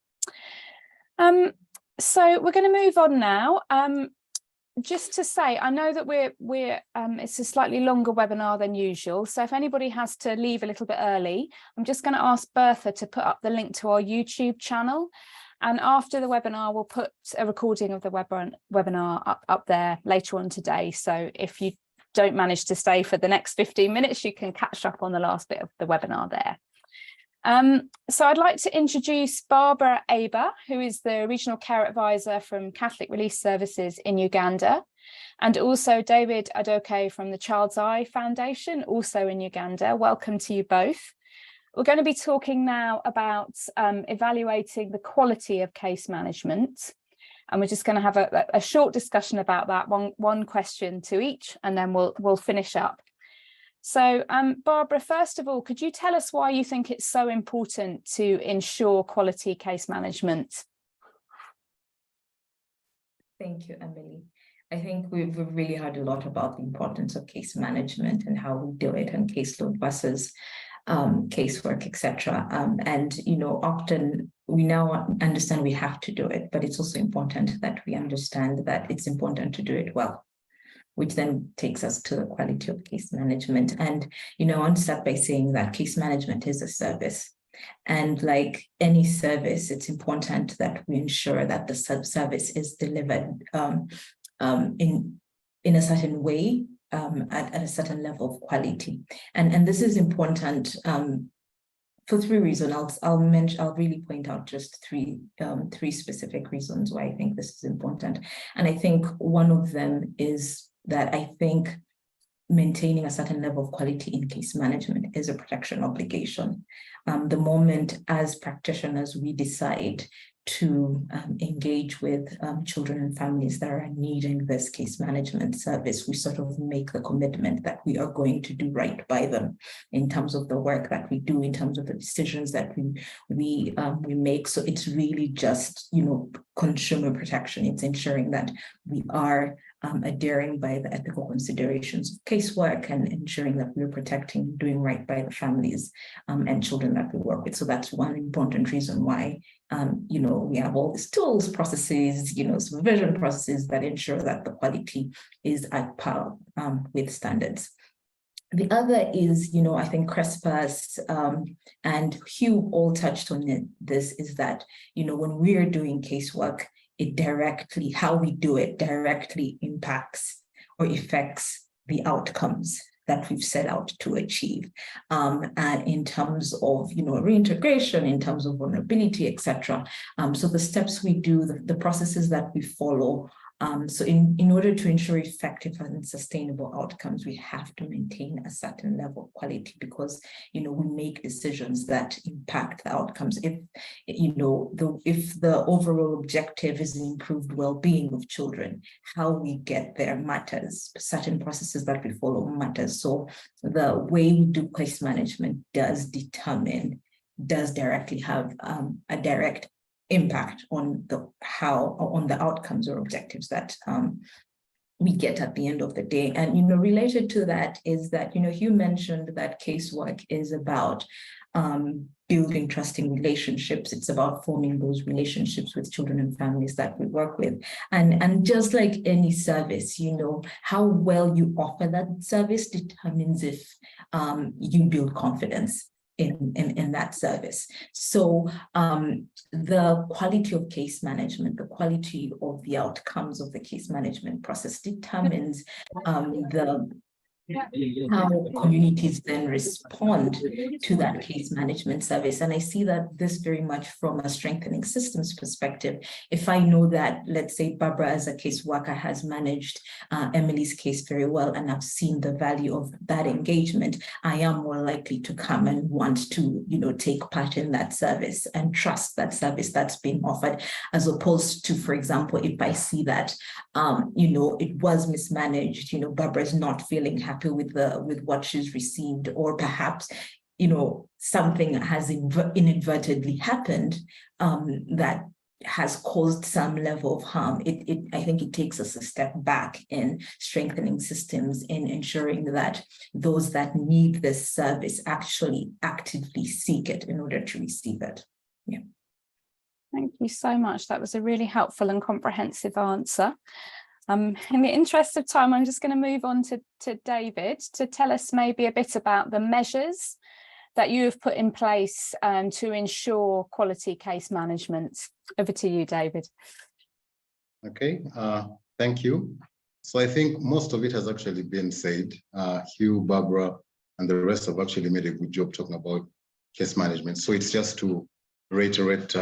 So we're going to move on now. Just to say, I know that it's a slightly longer webinar than usual, so if anybody has to leave a little bit early, I'm just going to ask Bertha to put up the link to our YouTube channel, and after the webinar we'll put a recording of the webinar up there later on today, so if you don't manage to stay for the next 15 minutes you can catch up on the last bit of the webinar there. So I'd like to introduce Barbara Aber, who is the Regional Care Advisor from Catholic Relief Services in Uganda, and also David Adoke from the Child's Eye Foundation, also in Uganda. Welcome to you both. We're going to be talking now about evaluating the quality of case management, and we're just going to have a short discussion about that, one question to each, and then we'll finish up. So Barbara, first of all, could you tell us why you think it's so important to ensure quality case management? Thank you, Emily. I think we've really heard a lot about the importance of case management and how we do it, and caseload versus casework, etc. And often we now understand we have to do it, but it's also important that we understand that it's important to do it well, which then takes us to the quality of case management. And, I want to start by saying that case management is a service. And like any service, it's important that we ensure that the service is delivered in a certain way, at a certain level of quality. And this is important for three reasons. I'll really point out just three specific reasons why I think this is important. And I think one of them is that I think maintaining a certain level of quality in case management is a protection obligation. The moment as practitioners we decide to engage with children and families that are needing this case management service, we sort of make the commitment that we are going to do right by them in terms of the work that we do, in terms of the decisions that we make. So it's really just, consumer protection. It's ensuring that we are adhering by the ethical considerations of casework and ensuring that we're protecting, doing right by the families and children that we work with. So that's one important reason why we have all these tools, processes, supervision processes that ensure that the quality is at par with standards. The other is, I think Crespas and Hugh all touched on this, is that, when we're doing casework, how we do it directly impacts or affects the outcomes that we've set out to achieve. And in terms of, reintegration, in terms of vulnerability, etc. So the steps we do, the processes that we follow So in order to ensure effective and sustainable outcomes, we have to maintain a certain level of quality, because, we make decisions that impact the outcomes. If, if the overall objective is improved well-being of children, how we get there matters. Certain processes that we follow matters. So the way we do case management does directly have a direct impact on the outcomes or objectives that we get at the end of the day. And related to that is that you mentioned that casework is about building trusting relationships. It's about forming those relationships with children and families that we work with. And just like any service, how well you offer that service determines if you build confidence in that service. So the quality of case management, the quality of the outcomes of the case management process determines how communities then respond to that case management service. And I see that this very much from a strengthening systems perspective. If I know that, let's say, Barbara as a caseworker has managed Emily's case very well, and I've seen the value of that engagement, I am more likely to come and want to, take part in that service and trust that service that's being offered, as opposed to, for example, if I see that, it was mismanaged, Barbara's not feeling happy with what she's received, or perhaps something has inadvertently happened that has caused some level of harm. I think it takes us a step back in strengthening systems, in ensuring that those that need this service actually actively seek it in order to receive it. Yeah. Thank you so much. That was a really helpful and comprehensive answer. In the interest of time, I'm just going to move on to David to tell us maybe a bit about the measures that you have put in place to ensure quality case management. Over to you, David. Okay, thank you. So I think most of it has actually been said. Hugh, Barbara, and the rest have actually made a good job talking about case management. So it's just to reiterate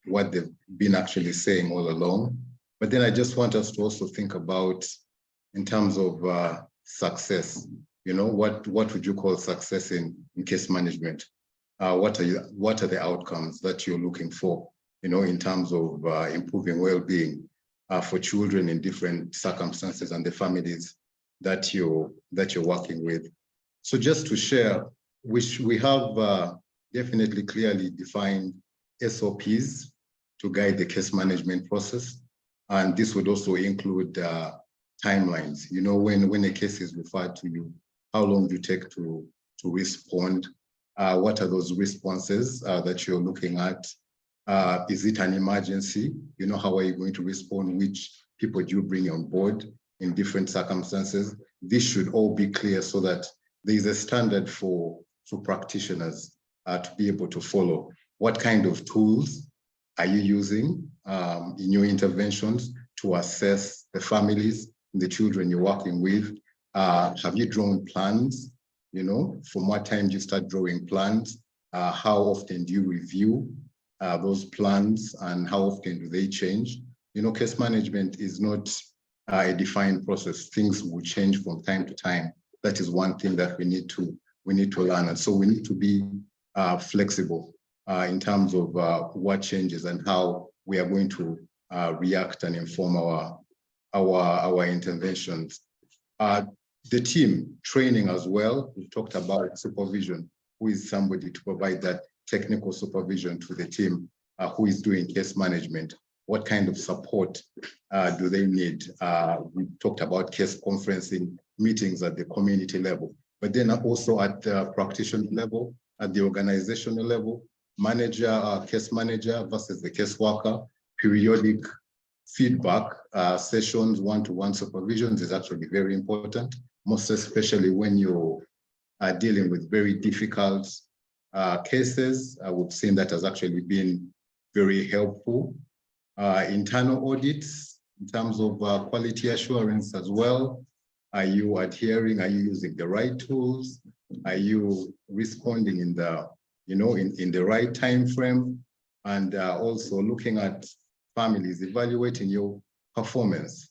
what they've been actually saying all along. But then I just want us to also think about, in terms of success, what would you call success in case management? What are the outcomes that you're looking for, in terms of improving well-being for children in different circumstances and the families that you're working with? So just to share, we have definitely clearly defined SOPs to guide the case management process. And this would also include timelines. When a case is referred to you, how long do you take to respond? What are those responses that you're looking at? Is it an emergency? How are you going to respond? Which people do you bring on board in different circumstances? This should all be clear so that there is a standard for practitioners to be able to follow. What kind of tools are you using in your interventions to assess the families, the children you're working with? Have you drawn plans? From what time do you start drawing plans? How often do you review those plans, and how often do they change? Case management is not a defined process. Things will change from time to time. That is one thing that we need to learn. And so we need to be flexible in terms of what changes and how we are going to react and inform our interventions. The team training as well. We talked about supervision. Who is somebody to provide that technical supervision to the team who is doing case management? What kind of support do they need? We talked about case conferencing meetings at the community level, but then also at the practitioner level, at the organizational level, case manager versus the case worker, periodic feedback sessions, one-to-one supervisions is actually very important, most especially when you are dealing with very difficult cases. I would say that has actually been very helpful. Internal audits in terms of quality assurance as well. Are you adhering? Are you using the right tools? Are you responding in the in the right time frame? And also looking at families, evaluating your performance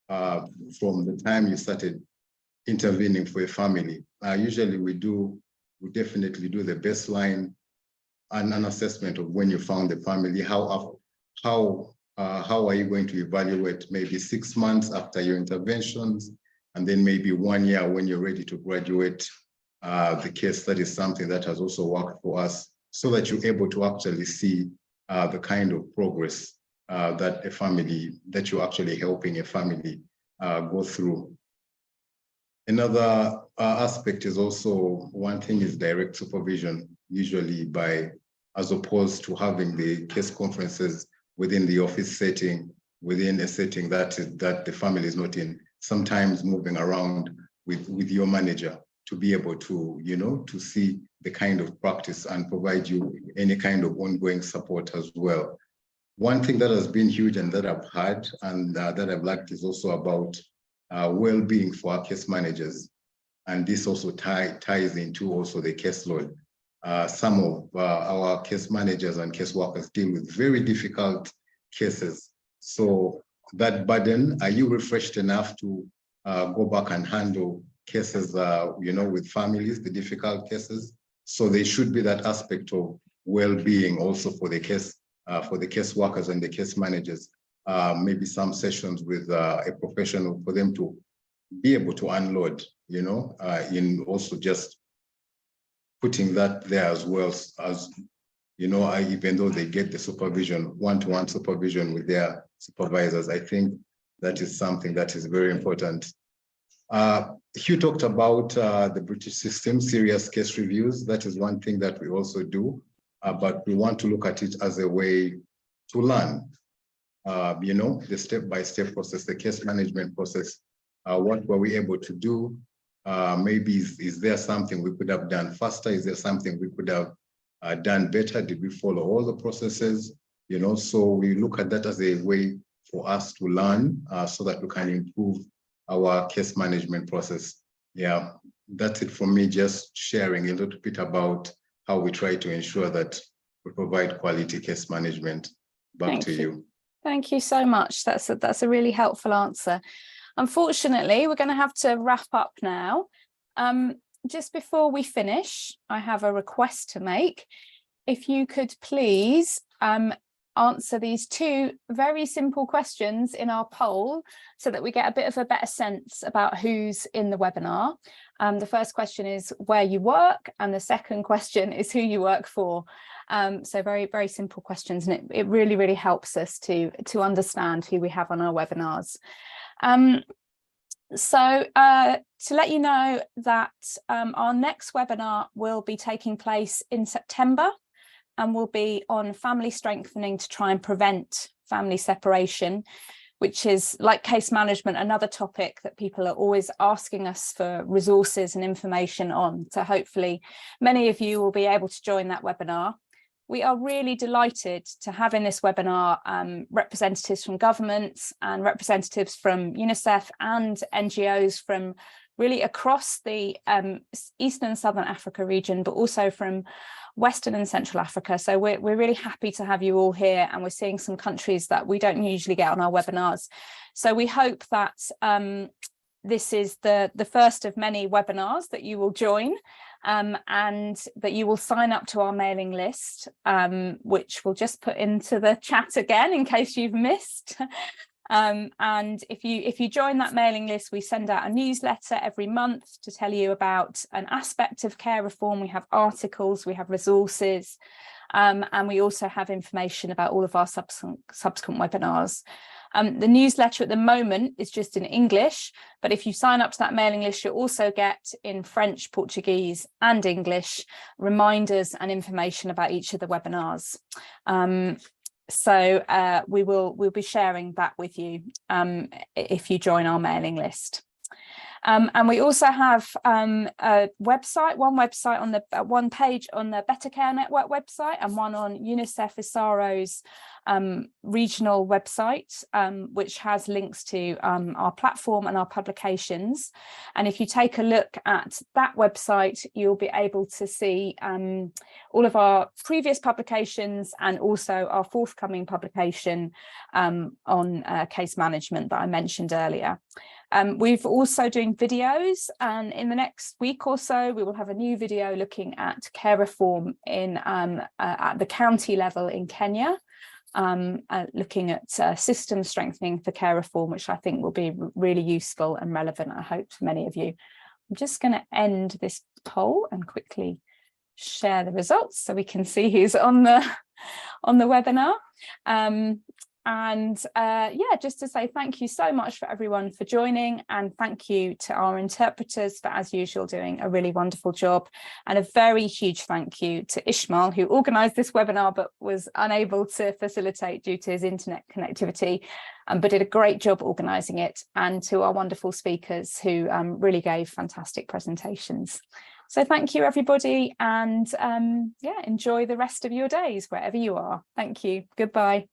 from the time you started intervening for a family. Usually we definitely do the baseline and an assessment of when you found the family. How are you going to evaluate maybe 6 months after your interventions, and then maybe 1 year when you're ready to graduate the case? That is something that has also worked for us, so that you're able to actually see the kind of progress that you're actually helping a family go through. Another aspect is also, one thing is direct supervision, usually as opposed to having the case conferences within the office setting, within a setting that the family is not in, sometimes moving around with your manager to be able to, to see the kind of practice and provide you any kind of ongoing support as well. One thing that has been huge and that I've had and that I've liked is also about well-being for our case managers. And this also ties into also the caseload. Some of our case managers and case workers deal with very difficult cases. So that burden, are you refreshed enough to go back and handle cases, with families, the difficult cases? So there should be that aspect of well-being also for the case workers and the case managers. Maybe some sessions with a professional for them to be able to unload, in also just putting that there as well as, even though they get the supervision, one-to-one supervision with their supervisors. I think that is something that is very important. Hugh talked about the British system, serious case reviews. That is one thing that we also do, but we want to look at it as a way to learn, the step-by-step process, the case management process. What were we able to do? Maybe is there something we could have done faster? Is there something we could have done better? Did we follow all the processes? So we look at that as a way for us to learn so that we can improve our case management process. Yeah, that's it from me, just sharing a little bit about how we try to ensure that we provide quality case management. Back to you. Thank you so much. That's a really helpful answer. Unfortunately, we're going to have to wrap up now. Just before we finish, I have a request to make. If you could please answer these 2 very simple questions in our poll so that we get a bit of a better sense about who's in the webinar. The first question is where you work, and the second question is who you work for. So very, very simple questions, and it really, really helps us to understand who we have on our webinars. So to let you know that our next webinar will be taking place in September, and will be on family strengthening to try and prevent family separation, which is, like case management, another topic that people are always asking us for resources and information on. So hopefully many of you will be able to join that webinar. We are really delighted to have in this webinar representatives from governments and representatives from UNICEF and NGOs from really across the Eastern and Southern Africa region, but also from Western and Central Africa. So we're really happy to have you all here, and we're seeing some countries that we don't usually get on our webinars. So we hope that this is the first of many webinars that you will join, and that you will sign up to our mailing list, which we'll just put into the chat again in case you've missed. And if you join that mailing list, we send out a newsletter every month to tell you about an aspect of care reform. We have articles, we have resources, and we also have information about all of our subsequent webinars. The newsletter at the moment is just in English, but if you sign up to that mailing list, you'll also get in French, Portuguese and English reminders and information about each of the webinars. So we'll be sharing that with you if you join our mailing list. And we also have a website, one page on the Better Care Network website and one on UNICEF ISARO's regional website, which has links to our platform and our publications. And if you take a look at that website, you'll be able to see all of our previous publications and also our forthcoming publication on case management that I mentioned earlier. We've also doing videos, and in the next week or so we will have a new video looking at care reform in at the county level in Kenya, looking at system strengthening for care reform, which I think will be really useful and relevant, I hope, to many of you. I'm just going to end this poll and quickly share the results so we can see who's on the webinar. Yeah, just to say thank you so much for everyone for joining, and thank you to our interpreters for, as usual, doing a really wonderful job, and a very huge thank you to Ishmael, who organised this webinar but was unable to facilitate due to his internet connectivity, but did a great job organising it, and to our wonderful speakers who really gave fantastic presentations. So thank you, everybody, and yeah, enjoy the rest of your days wherever you are. Thank you. Goodbye.